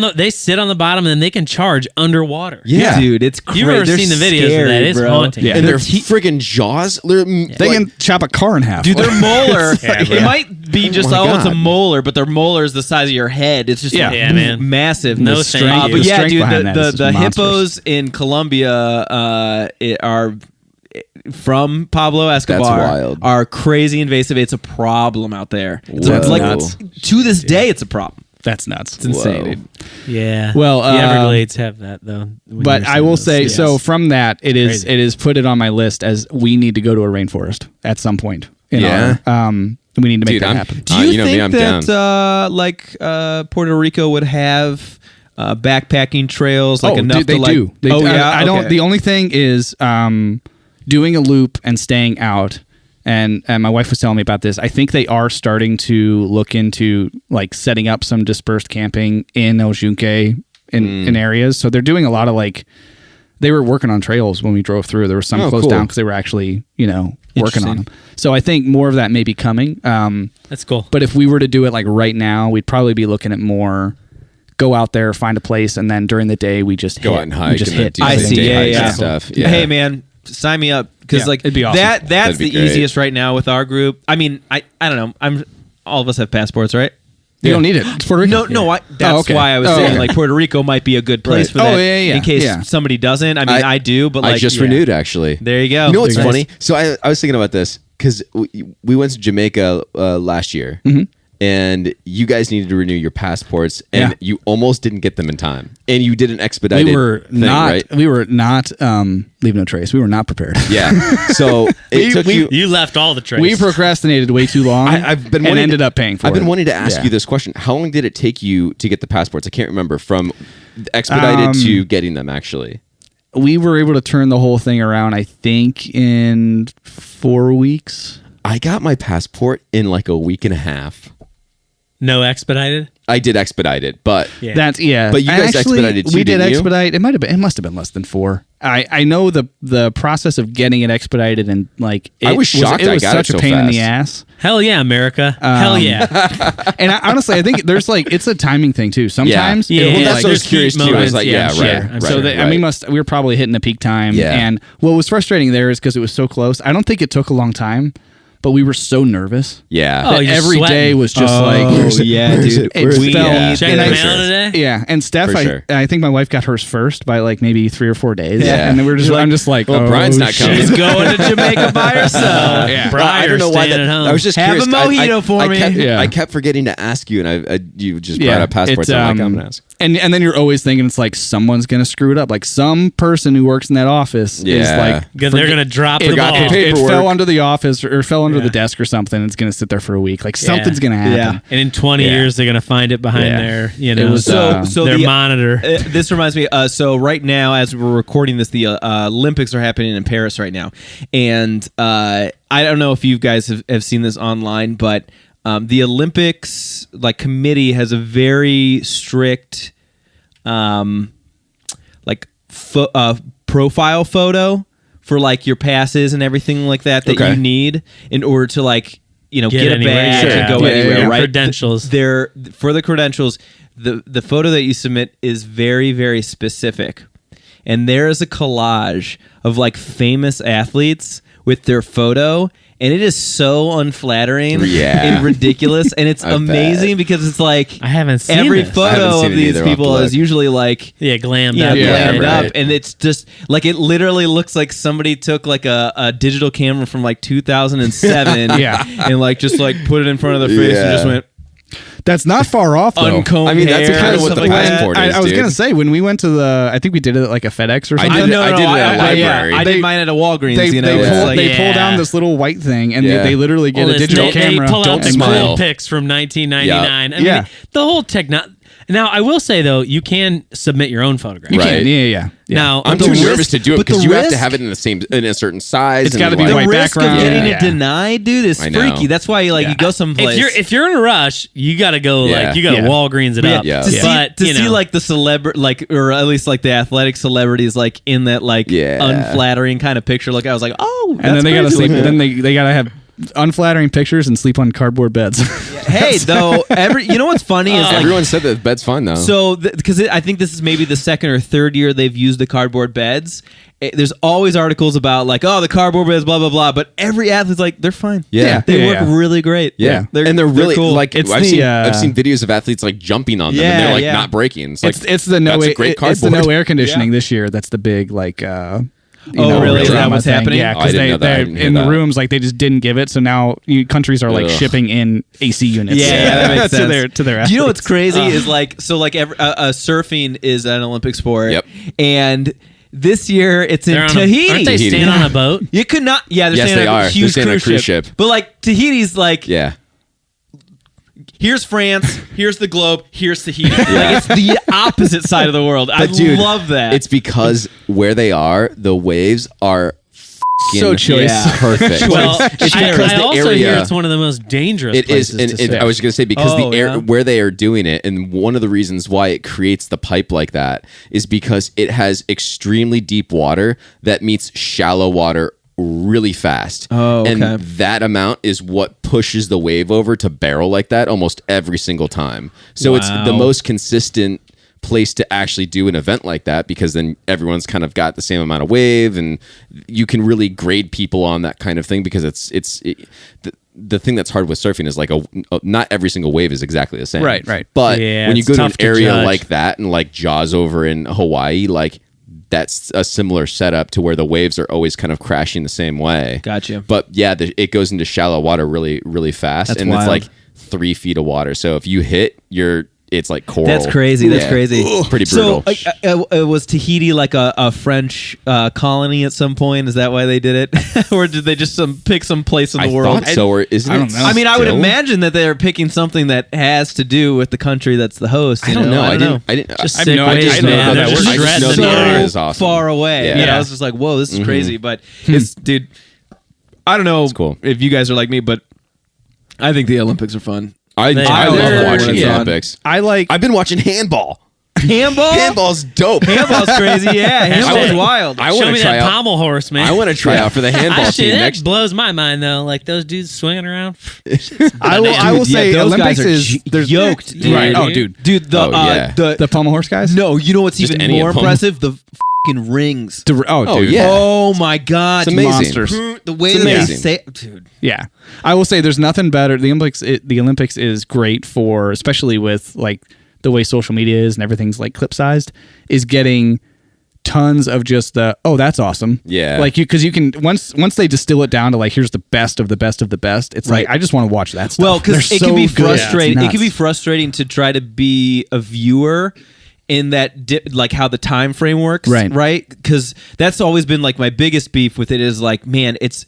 D: are.
B: They sit on the bottom and then they can charge underwater.
A: Yeah.
C: dude, it's crazy.
B: You've ever seen the videos of that? It's haunting.
D: Yeah.
A: And their
C: They're
A: friggin' jaws.
D: They can chop a car in half.
C: Dude, their molar.
B: Yeah,
C: it
B: bro.
C: might be just
A: my
C: it's a
A: God.
C: molar, but their molar is the size of your head. It's just
B: Yeah, man.
C: massive.
B: No,
C: The
B: thank
C: strength-
B: you.
C: But
D: The
C: yeah,
D: strength
C: dude,
D: behind that is
C: the
D: just monstrous.
C: hippos in Colombia are from Pablo Escobar.
A: wild.
C: Are crazy invasive. It's a problem out there. It's
A: Whoa.
C: like
A: Nuts.
C: to this day, it's a problem.
D: That's nuts.
C: It's insane.
A: Whoa.
C: Dude.
B: Yeah.
D: Well,
B: the Everglades have that though. when
D: But
B: you're
D: I
B: seeing
D: will
B: those.
D: say,
B: Yes.
D: so from that, it
B: Crazy.
D: is put it on my list as we need to go to a rainforest at some point.
A: Yeah.
D: We need to make
A: Dude,
D: that happen.
C: Do you
A: you know me,
C: think
A: I'm
C: that Puerto Rico would have backpacking trails enough
D: dude, they
C: to like?
D: do. They, I don't.
C: Okay.
D: The only thing is doing a loop and staying out. And my wife was telling me about this. I think they are starting to look into like setting up some dispersed camping in El Yunque in areas. So they're doing a lot of like. They were working on trails when we drove through. There was some closed
A: cool.
D: down because they were actually working on
C: Interesting.
D: them. So I think more of that may be coming.
B: That's cool.
D: But if we were to do it like right now, we'd probably be looking at more go out there, find a place, and then during the day we just
A: Go
D: hit.
A: out and
D: We
A: hike
D: just
A: and then
D: hit.
A: do
C: I
A: some
C: see.
A: day
C: Yeah,
A: hikes
C: yeah.
A: and stuff. Yeah.
C: Hey, man, sign me up because
D: Yeah, it'd be awesome.
C: that's
A: That'd be
C: the
A: great.
C: easiest right now with our group. I mean, I don't know. All of us have passports, right?
D: You don't need it. It's Puerto Rico.
C: No. That's
D: okay.
C: why I was
D: Oh,
C: saying
D: okay.
C: like Puerto Rico might be a good place for
D: Right.
C: that.
D: Oh, yeah.
C: In case
D: Yeah.
C: somebody doesn't. I mean, I do, but like
A: I just renewed actually.
C: There you go.
A: You know what's
C: Nice.
A: funny? So I was thinking about this because we went to Jamaica last year, and you guys needed to renew your passports, and
D: Yeah.
A: you almost didn't get them in time, and you did an expedited.
D: We were
A: thing,
D: not.
A: right?
D: We were not. Leave no trace. We were not prepared.
A: Yeah. So it took you.
B: You left all the trace.
D: We procrastinated way too long.
A: I've been
D: and
A: wanting
D: ended
A: to,
D: up paying for it.
A: I've been wanting to ask
D: Yeah.
A: you this question. How long did it take you to get the passports? I can't remember from expedited to getting them. Actually,
D: We were able to turn the whole thing around. I think in 4 weeks.
A: I got my passport in like a week and a half.
B: No expedited.
A: I did expedited, but
B: Yeah.
D: That's
A: But you guys expedited too,
D: We did
A: didn't you?
D: expedite. It must have been less than 4. I know the process of getting it expedited and like
A: I was shocked
D: It
A: I
D: was
A: got it
D: such a
A: so
D: pain in the
A: fast.
D: ass.
B: Hell yeah, America. Hell yeah.
D: And honestly, I think there's like it's a timing thing too. Sometimes
B: Yeah.
D: it'll
B: Yeah,
D: be
A: that's
D: like,
A: what I was
B: there's
A: curious
B: heat
A: too. I was
B: moments,
A: like,
B: yeah,
A: yeah,
B: I'm sure.
A: right.
B: I'm
A: right,
D: so
A: right.
D: we were probably hitting the peak time.
A: Yeah.
D: And what was frustrating there is because it was so close. I don't think it took a long time, but we were so nervous.
A: Yeah.
B: Oh,
D: that
B: you're
D: every
B: sweating.
D: day was just like
C: yeah, dude.
D: It
C: We
D: felt-
C: need
B: Check
D: And
B: the
D: I-
B: mail today.
D: Yeah, and Steph,
A: For sure.
D: I think my wife got hers first by like maybe 3 or 4 days.
A: Yeah.
D: And then I'm just like,
A: Well,
D: oh,
A: Brian's not
D: shit.
A: coming.
C: She's going to Jamaica by herself.
D: Yeah.
A: Well, I don't know why
B: staying
A: that.
B: at home.
A: I was just
C: Have a
A: curious.
C: mojito for me.
D: Yeah.
A: I kept forgetting to ask you, and you just brought
D: Yeah,
A: up passports.
D: it's,
A: I'm like, I'm gonna ask.
D: And then you're always thinking it's like someone's gonna screw it up. Like some person who works in that office is
A: Yeah.
D: like
B: Because they're gonna drop the
A: Forgot
B: ball.
A: to pay-
D: it
A: paperwork.
D: fell under the office or fell under the
B: Yeah.
D: desk or something. It's gonna sit there for a week. Like something's gonna happen.
C: Yeah.
B: And in 20
D: Yeah.
B: years, they're gonna find it behind
D: Yeah.
B: their,
D: It was,
C: So
B: their
C: the-
B: monitor.
C: This reminds me. So right now, as we're recording this, the Olympics are happening in Paris right now, and I don't know if you guys have seen this online, but the Olympics committee has a very strict profile photo for your passes and everything like that
A: Okay.
C: you need in order to get a
B: anywhere.
C: badge
B: Sure.
C: and go
D: Yeah,
C: anywhere,
D: yeah.
C: right?
B: Credentials.
C: They're for the credentials. The photo that you submit is very, very specific. And there is a collage of famous athletes with their photo, and it is so unflattering
A: Yeah.
C: and ridiculous, and it's
A: I
C: amazing because it's
B: I haven't seen
C: every
B: this.
A: I haven't
C: photo
A: seen
C: of
A: it
C: these
A: either. I'll have
C: people
A: to
C: is
A: look.
C: usually
B: Yeah, glammed
C: yeah,
B: up.
C: glammed
A: right.
C: up, and it's just it literally looks like somebody took a digital camera from 2007
D: Yeah.
C: and just put it in front of their face and
A: Yeah.
C: just went
D: That's not far off though.
C: uncombed
A: I mean, that's
C: hair,
A: kind of
C: and
A: what
C: stuff
A: the
C: like that.
A: passport
D: I was
A: dude.
D: gonna say when we went to I think we did it at a FedEx or
A: I
D: something.
A: did it- I did it at a library.
C: I
D: They-
C: did mine at a Walgreens.
D: They,
C: you know,
D: they,
C: it's
D: pull,
C: like-
D: they pull
B: Yeah.
D: down this little white thing and
A: Yeah.
D: they literally get
B: Well,
D: a digital
B: they
D: camera.
B: pull out
A: Don't
B: the
A: smile.
B: cool pics from 1999. I
D: Yeah.
B: mean, the whole Now, I will say though, you can submit your own photograph.
D: You
A: Right.
D: can. Yeah.
B: Now,
A: I'm
B: the
A: too
B: risk-
A: nervous to do it
C: but
A: because
C: the
A: you have to
C: risk-
A: have it in a certain size.
D: It's gotta
A: and
D: be
A: like,
D: white
C: The risk
D: background.
C: of getting
A: Yeah.
C: it denied, dude, is
A: I know.
C: freaky. That's why you go someplace.
B: If you're in a rush, you got to go
A: Yeah.
B: you got to
D: Yeah.
B: Walgreens it
C: But
B: up.
A: Yeah.
C: to
B: But,
C: see
B: you
C: to see
B: know,
C: like the celebrity, like, or at least like the athletic celebrities, like in that like
A: Yeah.
C: unflattering kind of picture. Like I was like, oh,
D: And then they gotta
C: crazy.
D: sleep. Then they gotta have unflattering pictures and sleep on cardboard beds.
C: Hey, though, you know what's funny is like.
A: everyone said that the bed's fine though.
C: So, because I think this is maybe the second or third year they've used the cardboard beds. There's always articles about like, oh, the cardboard beds, blah blah blah. But every athlete's like, they're fine.
A: Yeah.
C: they
D: Yeah,
C: work
D: yeah.
C: really great.
A: yeah,
C: they're
A: really
C: cool.
A: like
D: It's
A: I've
D: the,
A: seen videos of athletes like jumping on them and
C: Yeah,
A: they're like
C: yeah.
A: not breaking. It's like
D: it's the no
A: that's a great
D: it's the
A: cardboard.
D: no air conditioning
C: Yeah.
D: this year. That's the big like.
C: Really? Is that
D: drama
C: what's
D: thing.
C: happening?
D: Yeah,
A: Oh, I
D: because
A: didn't know that. I
D: they're
A: didn't hear
D: in the
A: that.
D: rooms like they just didn't give it. So now countries are like
A: Ugh.
D: shipping in AC units.
C: Yeah, that makes sense.
D: to their
C: Do you know what's
D: athletes.
C: crazy is like surfing is an Olympic sport.
A: Yep.
C: And this year it's in
B: they're on
C: Tahiti.
B: aren't they
A: Tahiti.
B: staying on a boat?
C: You could not. Yeah, they're
A: Yes,
C: staying
A: they
C: on a
A: are.
C: huge
A: They're staying on a cruise ship.
C: But like Tahiti's like,
A: Yeah.
C: here's France, here's the globe, here's Tahiti. Like it's the opposite side of the world. I
A: dude,
C: love that.
A: It's because where they are, the waves are
D: So choice.
C: Yeah.
A: perfect.
B: Well,
A: it's because
B: I
A: the
B: also
A: area.
B: hear it's one of the most dangerous
A: It is,
B: places
A: and,
B: to
A: and
B: surf.
A: I was going to say because
C: Oh,
A: the air
C: yeah.
A: where they are doing it, and one of the reasons why it creates the pipe like that is because it has extremely deep water that meets shallow water really fast.
C: Oh, okay.
A: And that amount is what pushes the wave over to barrel like that almost every single time. So it's the
C: Wow.
A: most consistent place to actually do an event like that because then everyone's kind of got the same amount of wave and you can really grade people on that kind of thing because the thing that's hard with surfing is like not every single wave is exactly the same.
D: Right.
A: But
B: Yeah,
A: when you
B: it's
A: go to an
B: tough to
A: area
B: judge.
A: like that and like Jaws over in Hawaii, like that's a similar setup to where the waves are always kind of crashing the same way.
C: Gotcha.
A: But yeah, it goes into shallow water really, really fast.
C: That's
A: and
C: wild.
A: it's like 3 feet of water. So if you hit, it's like coral.
C: That's crazy. That's
A: Yeah.
C: crazy.
A: Pretty brutal.
C: So, was Tahiti like a French colony at some point? Is that why they did it, or did they just pick some place in the
A: I
C: world?
A: thought so, or isn't
D: I
A: it
D: don't know.
C: I mean, I would
A: still?
C: imagine that they're picking something that has to do with the country that's the host.
A: I
C: you
A: don't know.
C: I don't know.
B: Just
D: I have
B: sick
D: no idea.
B: waves,
D: I know
B: man.
D: how
B: They're
D: that
B: just
D: works.
A: I just know
B: shredding
A: the
B: the
A: area
B: air.
A: is awesome.
C: far away.
A: Yeah.
C: And I was just like, whoa, this is crazy. But dude, I don't know
A: It's cool.
C: if you guys are like me, but I think the Olympics are fun.
A: I
B: are.
A: love watching the
C: Yeah.
A: Olympics.
D: I've
A: been watching handball.
C: Handball?
A: Handball's dope.
C: Handball's crazy. Yeah, handball's
B: Shit.
C: wild.
A: I
B: Show
A: want
B: me
A: to try
B: that
A: out.
B: pommel horse, man.
A: I want to try out for the handball
B: Actually,
A: team
B: that
A: next.
B: blows my mind though. Like those dudes swinging around.
D: I will
C: Dude,
D: say
C: those
D: Olympics
C: guys are
D: is there's
C: yoked, dude.
D: Right.
B: Yeah,
D: Oh,
B: dude.
D: dude.
C: Dude,
D: The pommel horse guys.
C: no, you know what's
A: Just
C: even
A: any
C: more
A: of them.
C: impressive? The fucking rings.
D: Oh, dude.
A: yeah.
C: Oh my god,
A: It's amazing.
D: Monsters.
C: The way
A: It's
C: that they
A: amazing.
C: say, dude.
D: Yeah, I will say there's nothing better. The Olympics is great for, especially with like the way social media is and everything's like clip sized, is getting tons of just that's awesome.
A: Yeah.
D: like because you can once they distill it down to like here's the best of the best of the best. It's like I just want to watch that stuff.
C: Well, because
D: They're
C: it can be
D: so good.
C: frustrating.
D: It's
C: It can be
D: nuts.
C: frustrating to try to be a viewer in that like how the time frame works,
D: Right.
C: Because that's always been like my biggest beef with it is like, man, it's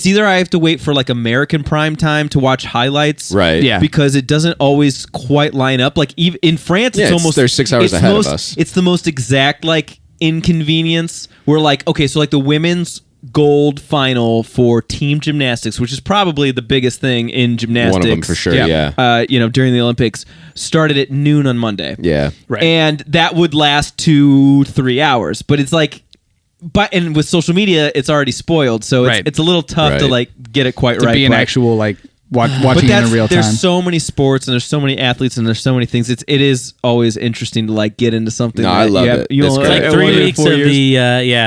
C: either I have to wait for like American prime time to watch highlights,
A: Right.
D: Yeah.
C: because it doesn't always quite line up. Like even in France,
A: Yeah,
C: it's almost
A: they're 6 hours
C: it's
A: ahead of
C: most-
A: us.
C: It's the most exact like inconvenience. We're like, okay, so like the women's gold final for team gymnastics, which is probably the biggest thing in gymnastics.
A: One of them for sure.
D: Yeah.
A: Yeah.
C: During the Olympics, started at noon on Monday.
A: Yeah.
D: Right.
C: And that would last 2-3 hours. But it's like, and with social media, it's already spoiled. So
D: Right.
C: it's a little tough to
A: Right.
C: like get it quite
D: to
C: right.
D: be an
C: but-
D: actual like
C: but
D: watching it in real time.
C: there's so many sports and there's so many athletes and there's so many things. It is always interesting to like get into something.
A: No,
C: that
A: I love
C: you have,
A: it.
C: You
A: It's
C: only,
A: great.
B: Like
C: one
B: 3
C: in
B: weeks
C: 4
B: of
C: years.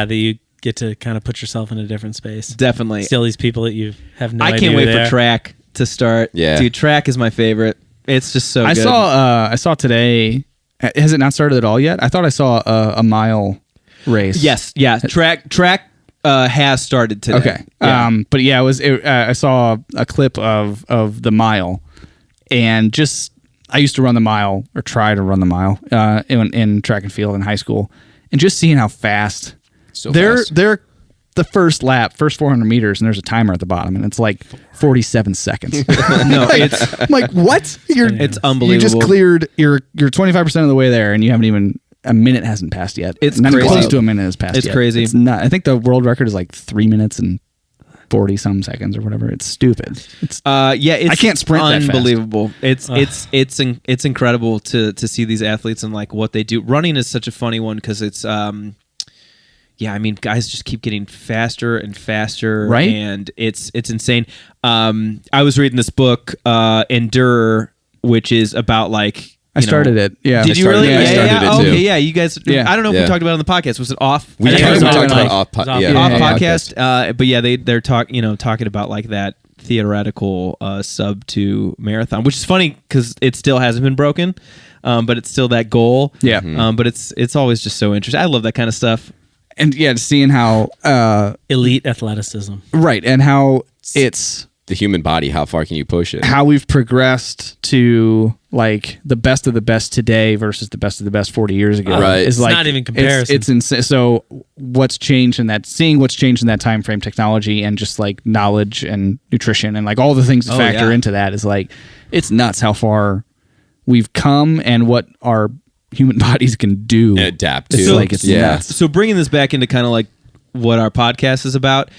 B: that you get to kind of put yourself in a different space.
C: Definitely.
B: Still these people that you have no
C: I
B: idea
C: can't wait
B: there.
C: for track to start.
A: Yeah.
C: Dude, track is my favorite. It's just so
D: I
C: good.
D: saw today. Has it not started at all yet? I thought I saw a mile race.
C: Yes, yeah. Track has started today.
D: Okay.
C: Yeah.
D: But yeah, I saw a clip of the mile, and just I used to run the mile or try to run the mile in track and field in high school, and just seeing how fast
A: So
D: they're
A: fast.
D: they're the first 400 meters, and there's a timer at the bottom, and it's like 47 seconds.
C: No, it's
D: I'm like, what?
C: it's unbelievable.
D: You just cleared. You're 25% of the way there, and you haven't even. A minute hasn't passed yet.
C: It's
D: not
C: crazy.
D: close to a minute has passed.
C: It's
D: yet.
C: crazy.
D: It's not. I think the world record is like 3 minutes and 40 some seconds or whatever. It's stupid. It's
C: it's
D: I can't sprint that fast.
C: unbelievable. It's incredible to see these athletes and like what they do. Running is such a funny one because it's guys just keep getting faster and faster,
D: right?
C: And it's insane. I was reading this book, Endure, which is about like.
D: I started it. Yeah.
C: Did you really?
A: I started it too.
C: Okay, yeah. You guys.
D: Yeah.
C: I don't know if we talked about it on the podcast. Was it off?
A: We
B: I think
A: talked
B: it was
A: about
B: off
C: podcast. But yeah, they're talking about like that theoretical sub 2 marathon, which is funny because it still hasn't been broken, but it's still that goal.
D: Yeah.
C: But it's always just so interesting. I love that kind of stuff.
D: And seeing how
B: elite athleticism.
D: right, and how it's
A: The human body, how far can you push it?
D: how we've progressed to like the best of the best today versus the best of the best 40 years ago.
A: Right.
D: Is
B: It's
D: like,
B: not even comparison.
D: It's insane. So what's changed in that? Seeing what's changed in that time frame, technology, and just like knowledge and nutrition, and like all the things that factor into that is like it's nuts how far we've come and what our human bodies can do.
A: And adapt to.
D: It's like it's nuts.
C: So bringing this back into kind of like what our podcast is about.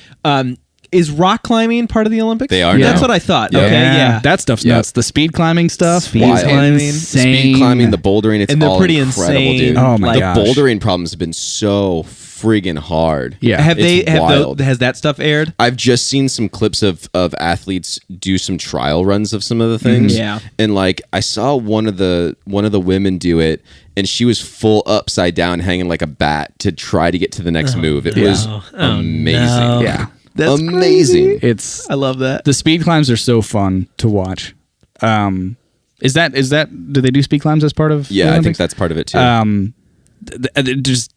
C: Is rock climbing part of the Olympics?
A: They are
C: That's
A: now.
C: what I thought.
A: Yeah.
C: Okay, yeah.
D: That stuff's
A: Yeah.
D: nuts. The speed climbing stuff.
C: Speed
D: is
C: climbing.
D: insane.
A: Speed climbing, the bouldering, it's
C: And they're
A: all
C: pretty
A: incredible,
C: insane.
A: dude.
D: Oh my
A: the
D: gosh.
A: bouldering problems have been so friggin' hard.
D: Yeah.
C: Has that stuff aired?
A: I've just seen some clips of athletes do some trial runs of some of the things.
C: Yeah.
A: And like I saw one of the women do it, and she was full upside down hanging like a bat to try to get to the next move. It was amazing.
B: no.
D: Yeah.
C: That's
A: amazing.
D: It's
C: I love that.
D: the speed climbs are so fun to watch. Is that do they do speed climbs as part of the
A: Yeah, I think
D: Olympics?
A: that's part of it too.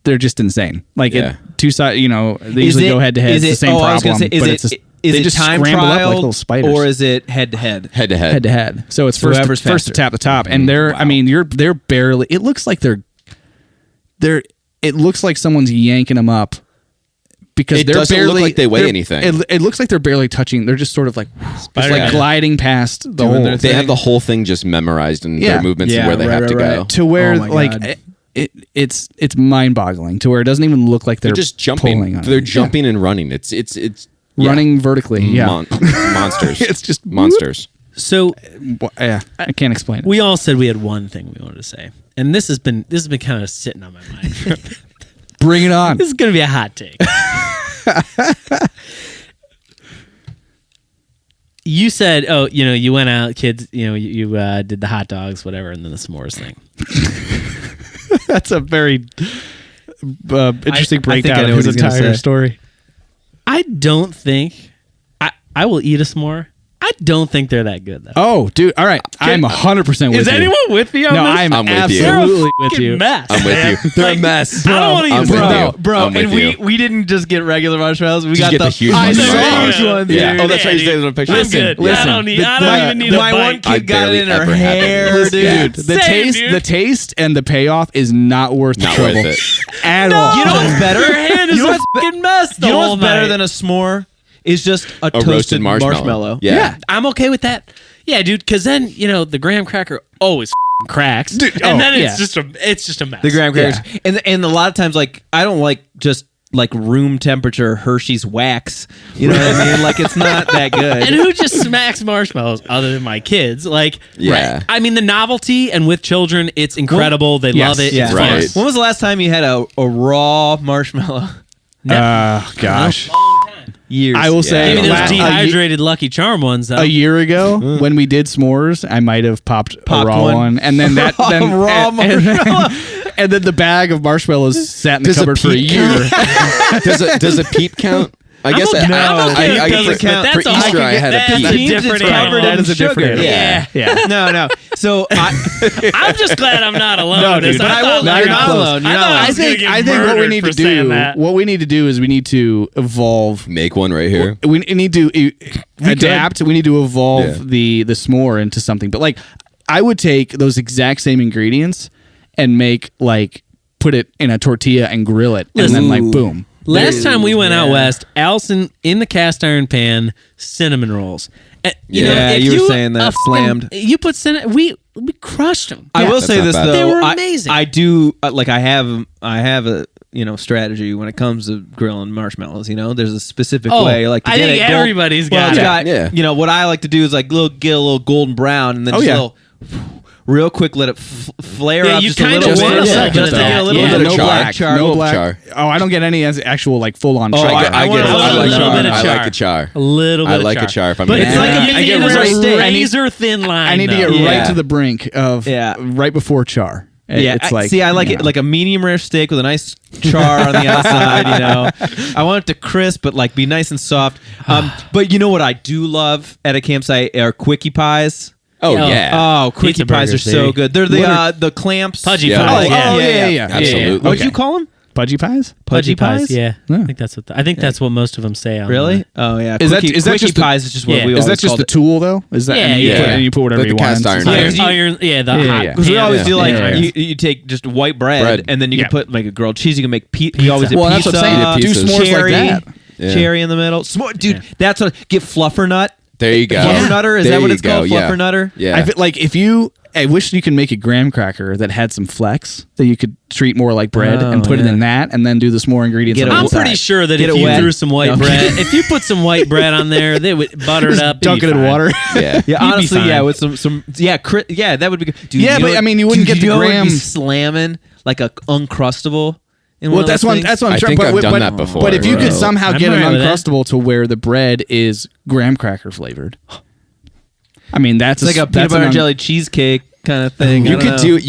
D: They're just insane. Like
A: Yeah.
D: two sides, they usually go head to head. It's the same
C: I was
D: problem,
C: gonna say,
D: but it's
C: is
D: they
C: it
D: just
C: time
D: scramble up like
C: trial
D: little spiders.
C: or is it head to head?
A: Head to
D: head
A: head.
D: to head? So it's
C: So
D: first
C: whoever's
D: to
C: faster.
D: tap the top, and they're barely. It looks like they're. It looks like someone's yanking them up. Because
A: It
D: they're
A: doesn't look
D: barely,
A: like they weigh
D: they're-
A: anything.
D: It looks like they're barely touching. They're just sort of like, just like
B: Spider-Man.
D: gliding past the
C: Doing
D: whole
C: their
A: They
C: thing.
A: have the whole thing just memorized and
D: Yeah.
A: their movements
C: Yeah,
A: and where they
C: right,
A: have to
C: right,
A: go.
C: right.
D: to where
C: Oh my
D: like
C: God.
D: it's mind-boggling to where it doesn't even look like they're
A: They're just
D: pulling
A: jumping.
D: on
A: They're
D: it.
A: jumping and running. It's
D: running vertically. Yeah,
A: monsters.
D: It's just
A: monsters.
B: So
D: yeah. I can't explain it.
B: we all said we had one thing we wanted to say, and this has been kind of sitting on my mind.
D: Bring it on.
B: This is going to be a hot take. You said, you went out, kids, you did the hot dogs, whatever, and then the s'mores thing.
D: That's a very interesting breakdown
C: I know
D: of his
C: what he's gonna
D: entire
C: say.
D: story.
B: I don't think I will eat a s'more. I don't think they're that good though.
D: Oh, dude! All right, I'm 100% with you.
B: Is anyone with me on
D: No,
B: this?
D: I'm
A: with you.
D: absolutely
B: They're a
D: with you.
B: mess.
A: I'm with you. They're a mess.
B: I don't want to eat
A: I'm
B: a
A: with
B: s'more.
A: you.
C: Bro,
A: I'm with
C: and
A: you.
C: we didn't just get regular marshmallows. We
A: Did you
C: got
A: get the huge
C: I know,
A: marshmallows?
C: huge ones,
A: Yeah.
C: dude.
A: Oh, that's right. You
B: dude.
A: said it on a picture.
B: I'm good.
D: listen,
B: I don't even need a
C: my
B: bite.
C: one
A: I
C: kid got it
A: barely
C: in her
A: ever had
C: hair,
A: those.
C: dude.
B: Same,
D: The taste and the payoff is not worth the
A: Not
D: trouble
A: worth it.
D: at all.
C: You know what's better?
B: Your hand is
C: You know
B: a
C: what's
B: fucking mess.
C: You know what's better than a s'more? Is just a toasted
A: roasted marshmallow. Yeah.
B: I'm okay with that. Yeah, dude. Because then the graham cracker always cracks,
D: Dude,
B: and then
D: yeah.
B: it's just a mess.
C: The graham crackers, and a lot of times, like I don't like just like room temperature Hershey's wax. You know what I mean? Like it's not that good.
B: And who just smacks marshmallows other than my kids? Like,
A: Yeah.
B: I mean, the novelty, and with children, it's incredible. They
D: Yes,
B: love it.
C: yeah.
B: It's
A: Right.
B: fun.
C: When was the last time you had a raw marshmallow?
D: Gosh.
C: Years.
D: I will say,
B: Maybe those
D: a ye-
B: dehydrated Lucky Charm ones, though.
D: a year ago when we did s'mores, I might have popped a
C: Popped
D: raw
C: one.
D: one, and then that then
C: Raw
D: and then the bag of marshmallows sat in the
A: Does a
D: cupboard for a
A: peep
D: year.
A: Does a peep count? I guess
B: okay- I'm okay with
A: I
B: peeps,
A: for,
B: but that's
A: for
B: all-
A: Easter I had a
B: that's
A: peep.
B: a
C: Peeps,
B: different
C: it's
B: animal.
C: covered
D: That
C: in
D: is a different
C: sugar.
D: animal.
B: Yeah.
C: No. So
B: I'm just glad I'm not alone.
D: No,
B: in this.
D: dude.
B: I
C: But I
B: thought
C: will-
B: like,
C: you're
B: I
C: not
B: was-
C: alone. You're
B: I
C: not
B: thought
C: alone.
B: I
D: I
B: was gonna
D: think
B: get
D: what we
B: murdered
D: need
B: for
D: to do
B: saying that.
D: what we need to do is we need to evolve.
A: Make one right here.
D: We need to adapt. We need to evolve
A: Yeah.
D: the s'more into something. But like, I would take those exact same ingredients and make like put it in a tortilla and grill it, and then like boom.
B: Last time we went out west, Allison in the cast iron pan, cinnamon rolls. If
C: you were saying that slammed.
B: You put cinnamon. We crushed them.
C: I will say
A: not
C: this
A: bad.
C: though.
B: They were amazing.
C: I do I have a strategy when it comes to grilling marshmallows. There's a specific way. Like to
B: I
C: get
B: think
C: it
B: everybody's got it.
A: Yeah.
C: What I like to do is like get a little golden brown and then just a little. Real quick, let it flare up
B: you
C: just a
B: kind
C: little
B: of
C: bit.
B: want a second
C: Just to
B: of
C: get
B: that.
C: a little
B: Yeah.
C: bit of
D: No
C: black
D: char. No
C: little
D: black.
A: char.
D: Oh, I don't get any as actual like full on char.
C: I want
B: a little bit of
A: I
B: char.
A: like a char.
B: A little bit
A: I
B: of
A: like
B: char.
A: a char if I'm
B: But
A: gonna
B: it's
A: do
B: like
A: it.
B: I get
D: right-
B: a razor thin line.
D: I need to get
B: though.
D: right to the brink of right before char.
C: Yeah,
D: It's like,
C: I like it like a medium rare steak with a nice char on the outside. I want it to crisp, but like be nice and soft. But you know what I do love at a campsite are quickie pies.
A: Oh yeah.
C: Oh, quickie
B: Pizza
C: pies are
B: burgers,
C: so
B: baby.
C: good. They're the clamps.
B: Pudgy
A: Yeah.
B: pies.
D: yeah.
A: Absolutely.
C: What'd you call them?
D: Pudgy pies?
B: Pudgy pies.
C: pies?
B: Yeah.
D: Yeah.
B: I think that's what. I think that's what most of them say. On
C: Really? Oh yeah.
D: Is that
C: Quickie
D: just the-
C: pies is just what
B: Yeah.
C: we
D: Is
C: always
D: that just
C: called
D: the
C: it.
D: tool though? Is that
B: Yeah,
D: and you
B: yeah.
D: put, and you put whatever
A: Like
D: you
A: the
D: want?
A: cast iron.
C: Yeah,
B: Iron,
C: 'cause you-
B: iron, the
D: Yeah,
B: hot.
D: yeah.
C: Because we always do like
B: Yeah.
C: you take just white bread and then you
D: Yeah.
C: can put like a grilled cheese. You can make you always
D: Well,
C: do
D: that's what
C: pizza.
D: I'm saying. Do s'mores like
C: cherry,
D: that.
A: Yeah.
C: cherry in the middle. Dude, that's what get fluffer nut.
A: There you go.
C: Fluffer nutter? Is
A: There
C: that what
A: you
C: it's called?
A: go, yeah.
C: Fluffer nutter?
A: Yeah.
D: I feel like I wish you could make a graham cracker that had some flex that you could treat more like bread and put it in that and then do the s'more ingredients.
C: Get
D: on
C: it
D: the
B: I'm
C: wet.
D: side.
B: pretty sure that
C: Get
B: if
C: it
B: you
C: wet.
B: threw some white
C: No.
B: bread, if you put some white bread on there, they would butter it up.
D: Dunk it
B: you'd be
D: in
B: fine.
D: water.
A: Yeah.
C: Yeah,
B: You'd be
C: honestly, yeah,
B: fine.
C: with some that would be good. Dude,
D: Yeah,
C: you know
D: but,
C: what-
D: I mean, you wouldn't
C: dude,
D: get the
C: you know what would be
D: graham-
C: slamming like a uncrustable. In
D: Well,
C: one of
D: that's
C: those
D: what
C: things?
D: I'm
A: I
D: trying.
A: think
D: But,
A: I've done
D: but,
A: that before.
D: but if you could
A: Bro.
D: somehow
B: I'm
D: get an
B: alright with that.
D: uncrustable to where the bread is graham cracker flavored, I mean that's
C: It's like a peanut butter jelly cheesecake kind of thing.
A: You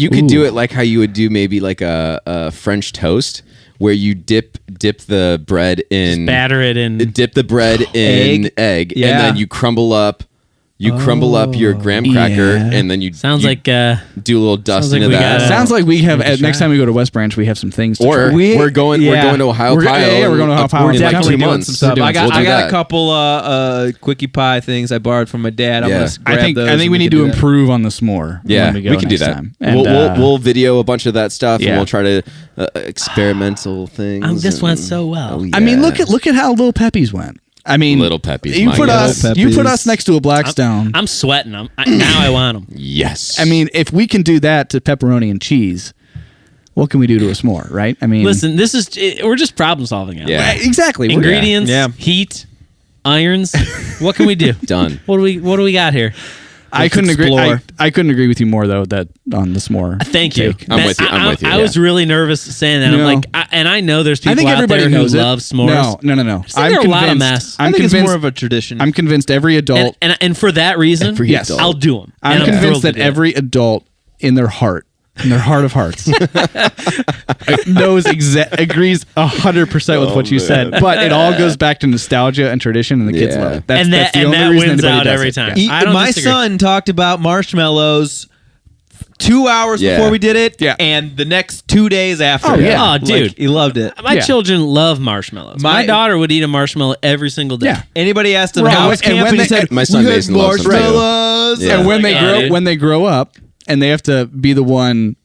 A: could do it like how you would do maybe like a French toast where you dip the bread in
B: Batter it in.
A: dip the bread in egg
C: Yeah.
A: and then you crumble up your graham cracker
D: yeah.
A: and then you
B: Sounds
A: you
B: like
A: do a little dust
B: sounds like
A: into
B: we
A: that.
B: gotta-
D: Sounds like we have.
B: Give it a
D: Next
B: try.
D: time we go to West Branch, we have some things. To
A: Or
D: try.
A: we're going to Ohio
D: We're go-
A: Pile.
D: yeah, we're going to Ohio Pile.
A: in
D: We're
A: like
C: definitely
A: 2
C: doing
A: months.
C: some stuff.
A: We'll
C: I
A: do
C: got a
A: that.
C: couple quickie pie things I borrowed from my dad. I'm
A: Yeah.
C: gonna grab
D: I think
C: those
D: I think
C: and
D: we need
C: can
D: to
C: do that.
D: improve on the s'more.
A: Yeah,
D: when
A: we
D: go
A: can do
D: next
A: that.
D: time. And,
A: We'll video a bunch of that stuff
D: yeah.
A: and we'll try to experimental things.
B: Oh, this
A: and-
B: went so well.
A: Oh,
D: I mean,
A: yeah.
D: look at how Little Peppies went. I mean,
A: Little Peppies,
D: You
A: my
D: put
A: God.
D: us.
C: Little
D: You put
C: Peppies.
D: us next to a Blackstone.
B: I'm sweating. Now I want them.
A: Yes.
D: I mean, if we can do that to pepperoni and cheese, what can we do to a s'more, right? I mean,
B: Listen, we're just problem solving out.
A: Yeah.
D: right, exactly. We're-
B: Ingredients,
C: Yeah.
B: heat, irons. What can we do?
A: Done.
B: What do we got here?
D: I couldn't agree.
C: explore.
D: I couldn't agree with you more though. That on the s'more.
B: Thank you.
D: take.
A: I'm with you. I'm with you,
B: I
A: yeah.
B: was really nervous saying that. I'm
D: No.
B: like, and I know there's people
D: I think
B: out
D: everybody
B: there
D: knows
B: who
D: it.
B: love s'mores.
D: No.
B: think there are a lot of mess.
C: I
D: I'm
C: think
D: convinced.
C: it's more of a tradition.
D: I'm convinced every adult.
B: And for that reason,
D: Yes. adult.
B: I'll do them.
D: I'm convinced that every adult in their heart of hearts, agrees 100% with what you said. But it all goes back to nostalgia and tradition, and the kids
A: Yeah.
D: love it. That's
B: that
D: the only reason
B: wins
D: anybody
B: out
D: does
B: every
D: it.
B: time.
D: Yeah.
B: I don't
C: my
B: disagree.
C: son talked about marshmallows 2 hours
A: Yeah.
C: before we did it,
D: Yeah.
C: and the next 2 days after.
D: Oh, yeah.
B: Oh,
C: Like,
B: dude.
C: he loved it.
B: My
D: Yeah.
B: children love marshmallows. My
C: My-
B: daughter would eat a marshmallow every single day.
D: Yeah.
C: Anybody asked him
D: Right.
C: how was
D: And
C: camp,
D: when
C: and he
D: they-
C: said,
A: My son
C: "We had
A: Mason loves them, too."
C: marshmallows.
A: Yeah.
D: And when
B: Oh
D: they
B: my
D: grow
B: God, dude.
D: when they grow up and they have to be the one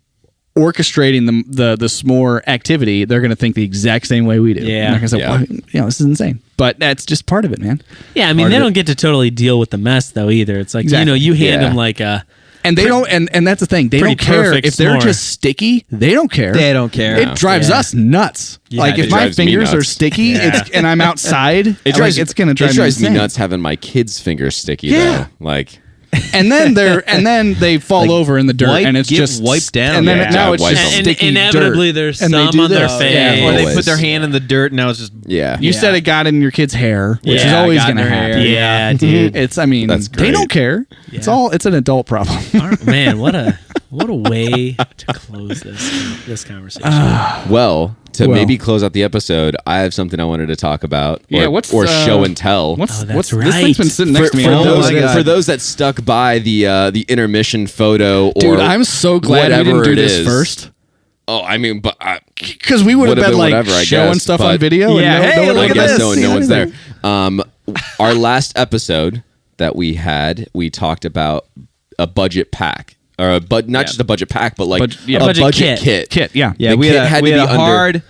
D: orchestrating the s'more activity, they're going to think the exact same way we do.
B: Yeah.
D: And they're going to say,
A: Yeah.
D: well, this is insane. But that's just part of it, man.
B: Yeah, I mean, they don't get to totally deal with the mess though either. It's like
D: Exactly.
B: you hand
A: Yeah.
B: them like a.
D: And they don't, and that's the thing. They
B: Pretty
D: don't care
B: perfect
D: if they're
B: s'more.
D: just sticky. They don't care.
C: They don't care.
D: It drives
B: Yeah.
D: us nuts.
B: Yeah,
D: like
B: it
D: if my
A: drives me
D: fingers are
A: nuts.
D: sticky, and I'm outside,
A: It drives,
D: it's going to drive
A: it drives me
D: insane.
A: nuts having my kids' fingers sticky.
D: Yeah.
A: Though. Like
D: And then they fall over in the dirt, and it's
C: get
D: just
C: wiped down.
D: And then
A: Yeah.
D: now it's
A: Wipe
D: just
A: them.
D: sticky
B: inevitably
D: dirt.
B: there's
D: And they
B: some
D: do
B: on their
D: this.
B: face.
D: Yeah,
C: Or they
A: always.
C: put their hand in the dirt, and now it's just
A: yeah.
D: You said it got in your kid's hair, which is
B: Yeah,
D: always
C: got in
D: going to
C: their hair.
D: happen.
B: Yeah, dude.
D: It's, I mean,
A: That's
D: they
A: great.
D: don't care. It's an adult problem.
B: Man, what a way to close this conversation.
A: Well, to
D: Well.
A: maybe close out the episode, I have something I wanted to talk about. Or,
D: Yeah, what's,
A: or show and tell.
D: What's
B: that's
D: this
B: right.
D: thing's been sitting next to me
A: for
D: all
A: those,
D: day.
A: for those that stuck by the intermission photo, or
D: Dude, I'm so glad we didn't
A: whatever
D: do
A: it
D: this
A: is.
D: first.
A: Oh, I mean, but
D: Because we would have
A: Would've
D: been
A: been
D: like
A: whatever, I
D: showing
A: guess,
D: stuff on
A: but-
D: video.
C: Yeah,
D: and no,
C: hey,
D: no one
C: look
A: I
C: at
A: guess
C: this.
A: so.
C: See
A: No one's there.
C: anything.
A: Our last episode that we had, we talked about a budget pack, or not just a budget pack, but like
D: Budget- yeah,
A: a
B: budget
A: budget
B: kit.
A: kit.
D: yeah.
C: Yeah,
A: The
C: we
A: kit
C: had,
A: had
C: we
A: to
C: had
A: be
C: a
A: under-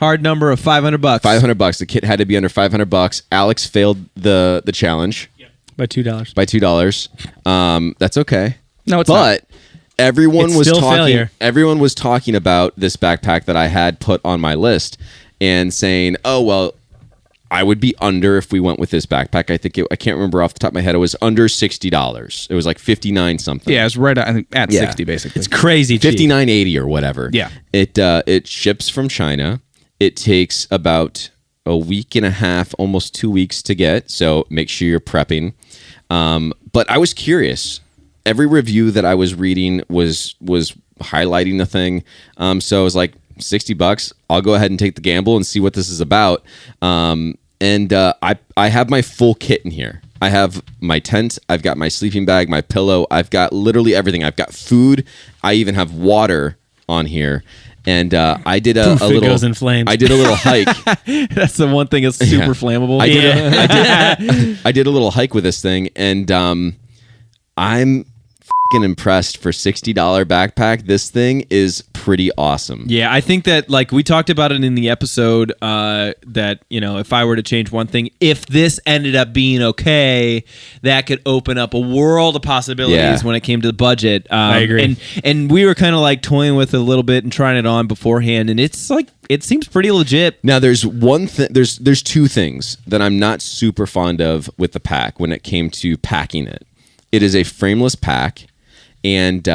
C: Hard number of $500.
A: $500. The kit had to be under $500. Alex failed the challenge
B: By $2.
A: by $2. That's okay.
D: No, it's
A: but everyone
B: It's
A: was
B: still
A: talking.
B: failure.
A: Everyone was talking about this backpack that I had put on my list and saying, "Oh well, I would be under if we went with this backpack." I can't remember off the top of my head. It was under $60. It was like 59 something.
D: Yeah, it's right at
A: Yeah.
D: 60 basically.
B: It's crazy cheap.
A: 59.80 or whatever.
D: Yeah.
A: It ships from China. It takes about a week and a half, almost 2 weeks to get. So make sure you're prepping. But I was curious. Every review that I was reading was highlighting the thing. So I was like, $60. I'll go ahead and take the gamble and see what this is about. I have my full kit in here. I have my tent. I've got my sleeping bag, my pillow. I've got literally everything. I've got food. I even have water on here. And I did a
B: It
A: little.
B: goes in flames.
A: I did a little hike.
C: That's the one thing that's super
A: Yeah.
C: flammable.
A: I did a little hike with this thing, and I'm fucking impressed. For $60 backpack, this thing is pretty awesome.
C: Yeah, I think that like we talked about it in the episode that, you know, if I were to change one thing, if this ended up being okay, that could open up a world of possibilities
A: Yeah.
C: when it came to the budget.
B: I agree.
C: And we were kind of like toying with it a little bit and trying it on beforehand, and it's like it seems pretty legit.
A: Now there's one thing. There's two things that I'm not super fond of with the pack when it came to packing it. It is a frameless pack, and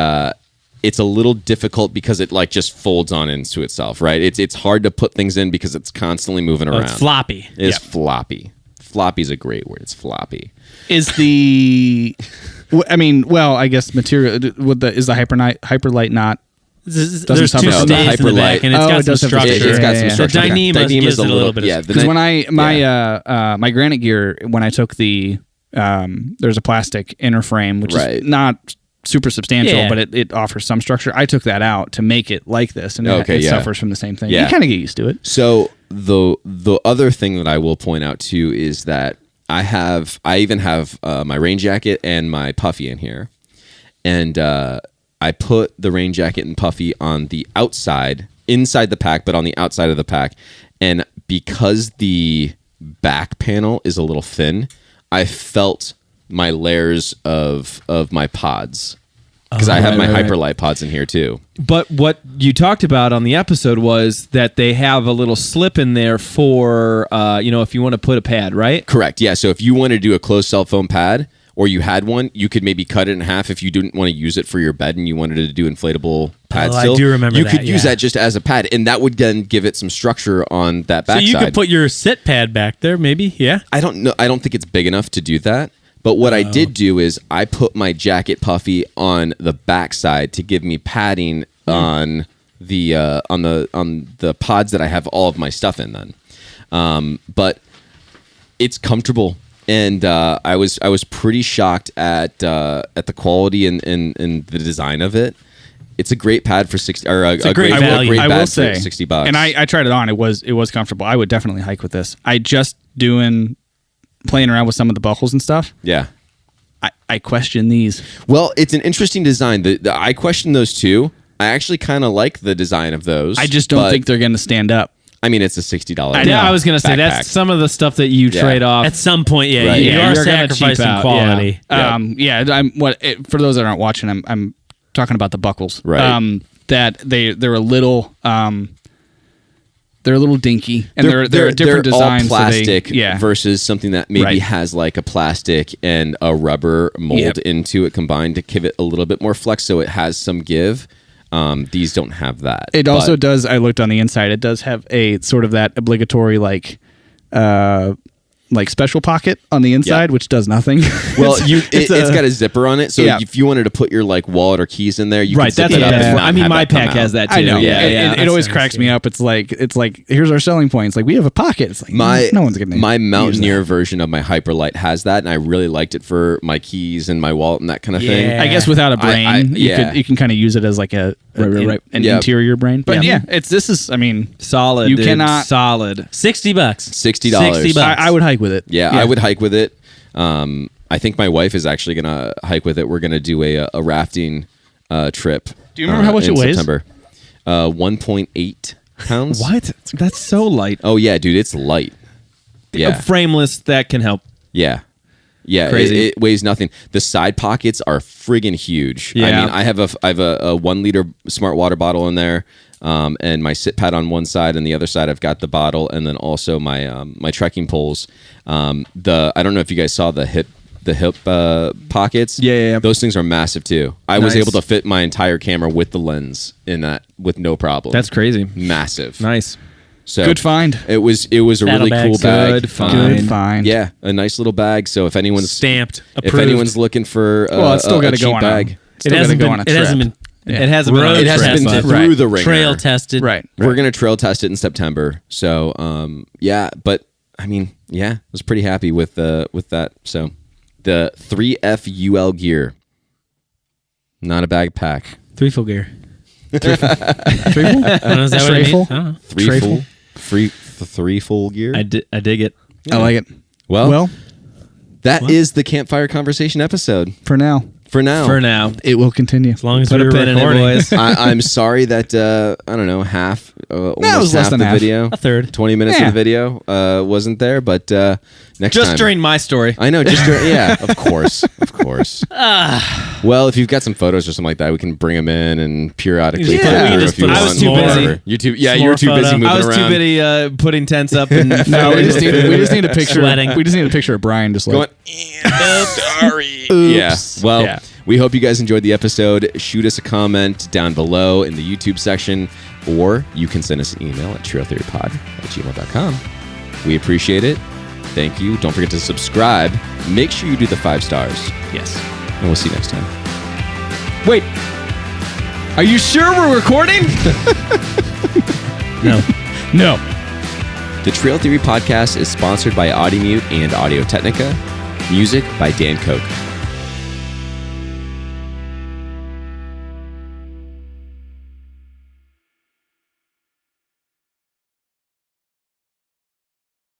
A: it's a little difficult because it like just folds on into itself, right? It's hard to put things in because it's constantly moving around.
B: It's floppy.
A: It's floppy. Floppy's a great word. It's floppy.
D: Is the I guess material is the Hyperlight not?
B: There's
D: Doesn't
B: two
D: suffer.
B: stays
D: No,
B: in the
A: Hyperlight.
B: back, and it's
D: Oh,
B: got
D: it
B: some
D: does have the
B: structure.
D: structure.
A: It's got some
D: Yeah.
A: structure.
B: The Dyneema
A: Dyneema's
B: gives it a little bit of
A: yeah,
D: Because when my granite gear, when I took the there's a plastic inner frame which
A: Right.
D: is not super substantial,
B: Yeah.
D: but it offers some structure. I took that out to make it like this, and
A: Okay,
D: it
A: yeah.
D: suffers from the same thing.
A: Yeah.
D: You kind of get used to it.
A: So the other thing that I will point out too is that I even have my rain jacket and my puffy in here, and I put the rain jacket and puffy on the outside, inside the pack, but on the outside of the pack, and because the back panel is a little thin, I felt my layers of my pods. Because I have my Hyperlight pods in here too.
C: But what you talked about on the episode was that they have a little slip in there for, if you want to put a pad, right?
A: Correct. Yeah. So if you want to do a closed cell foam pad, or you had one, you could maybe cut it in half if you didn't want to use it for your bed and you wanted to do inflatable pads.
B: I do remember
A: you
B: that,
A: could use
B: yeah.
A: that just as a pad, and that would then give it some structure on that
B: So
A: backside.
B: you could put your sit pad back there, maybe. Yeah.
A: I don't know. I don't think it's big enough to do that. But what I did do is I put my jacket puffy on the backside to give me padding on the pods that I have all of my stuff in. Then, but it's comfortable, and I was pretty shocked at the quality and the design of it. It's a great pad for $60, or a
B: great value.
A: great
D: I
A: bag
D: will
A: for
D: say,
A: $60.
D: and I tried it on. It was comfortable. I would definitely hike with this. I just playing around with some of the buckles and stuff.
A: Yeah.
D: I question these.
A: Well, it's an interesting design. I question those too. I actually kind of like the design of those.
D: I just don't think they're going to stand up.
A: I mean, it's a $60.
C: Yeah, I was going to say
A: backpack.
C: that's some of the stuff that you trade off.
B: At some point, yeah,
A: Right.
B: you
A: Yeah,
B: are
C: you're gonna cheap
B: sacrificing
C: out,
B: quality.
D: For those that aren't watching, I'm talking about the buckles.
A: Right.
D: That they're a little they're a little dinky, and they're a different design.
A: All plastic
D: so
A: versus something that maybe
D: Right.
A: has like a plastic and a rubber mold
D: Yep.
A: into it combined to give it a little bit more flex, so it has some give. These don't have that.
D: It
A: But-
D: also does. I looked on the inside. It does have a sort of that obligatory like special pocket on the inside, which does nothing.
A: Well, it's got a zipper on it, so
D: Yeah.
A: if you wanted to put your like wallet or keys in there, you
C: right,
A: can zip
C: that's
A: it up.
C: what
A: and not
C: I mean,
A: have
C: my
A: that come
C: pack
A: out.
C: has that too.
D: I know.
A: Yeah,
D: It
B: that's
D: always
B: nice,
D: cracks me
B: yeah.
D: up. It's like here's our selling point. It's like we have a pocket. It's like no one's gonna.
A: My
D: use
A: Mountaineer
D: that.
A: version of my Hyperlight has that, and I really liked it for my keys and my wallet and that kind of thing.
B: Yeah.
D: I guess without a brain,
A: yeah.
D: you can kind of use it as like an
A: Yep.
D: interior brain. But
A: Yeah.
D: this is. I mean,
C: solid.
D: You
C: dude.
D: cannot-
C: solid.
B: $60.
A: $60.
B: $60.
D: I would hike with it.
A: Yeah, I would hike with it. I think my wife is actually gonna hike with it. We're gonna do a rafting trip.
D: Do you remember how much
A: in
D: it weighs?
A: September. 1.8 pounds.
C: What? That's so light.
A: Oh yeah, dude, it's light. Yeah,
C: Frameless, that can help.
A: yeah.
C: Crazy.
A: It weighs nothing. The side pockets are friggin' huge.
C: Yeah.
A: I mean, I have a 1 liter smart water bottle in there, and my sit pad on one side, and the other side I've got the bottle, and then also my my trekking poles. I don't know if you guys saw the hip pockets.
C: Yeah.
A: Those things are massive too. I was
C: Nice.
A: able to fit my entire camera with the lens in that with no problem.
C: That's crazy.
A: massive.
C: Nice.
A: So
D: Good find.
A: It was a really
B: Saddlebags.
A: cool bag.
C: Good find.
D: Good find.
A: Yeah, a nice little bag. So if anyone's
B: Stamped.
A: if
B: Approved.
A: anyone's looking for
D: Well, it's still
A: a
D: got to
A: cheap
D: go on
A: bag,
D: a.
B: It hasn't been. It hasn't been.
D: Yeah.
C: It hasn't been.
B: Road
C: on
A: it hasn't been
B: tested.
A: through
D: Right.
A: the ringer.
B: Trail tested.
D: Right.
A: We're gonna trail test it in September. So yeah, but I mean, yeah, I was pretty happy with that. So the 3F UL gear, not a backpack.
B: 3 full gear.
D: Treble?
B: I don't know, is that what it means?
D: Trifle?
B: I don't know.
A: Three full gear.
C: I dig it.
D: I like it.
A: Well, that is the Campfire Conversation episode
D: For now.
A: for now.
C: For now.
D: It will continue.
B: As long as
C: Put
B: we
C: a
B: were
C: pin in it,
B: recording.
C: boys.
A: I'm sorry that I don't know half, almost
D: it was less
A: half
D: than
A: the
D: half.
A: video,
B: A third.
A: 20 minutes
D: Yeah.
A: of the video wasn't there, but next
C: Just
A: time.
C: during my story.
A: I know, just during, yeah, of course. Well, if you've got some photos or something like that, we can bring them in and periodically
B: Yeah.
A: put
B: We
A: them
B: can
A: through
B: just
A: if you
B: put
A: want.
C: I was too
A: or
C: busy.
A: whatever. You're too, yeah,
B: Some
A: you
B: more
A: were too busy
B: photo.
A: moving
C: I was
A: around.
C: too busy putting tents up and
D: No, we just need a picture.
B: Sweating.
D: We just need a picture of Brian just
A: Going,
D: like.
A: sorry. Yeah. Well,
D: Yeah.
A: we hope you guys enjoyed the episode. Shoot us a comment down below in the YouTube section, or you can send us an email at trailtheorypod@gmail.com. We appreciate it. Thank you. Don't forget to subscribe. Make sure you do the 5 stars.
C: yes.
A: And we'll see you next time.
C: Wait. Are you sure we're recording?
B: No.
D: No.
A: The Trail Theory Podcast is sponsored by Audimute and Audio Technica. Music by Dan Koch.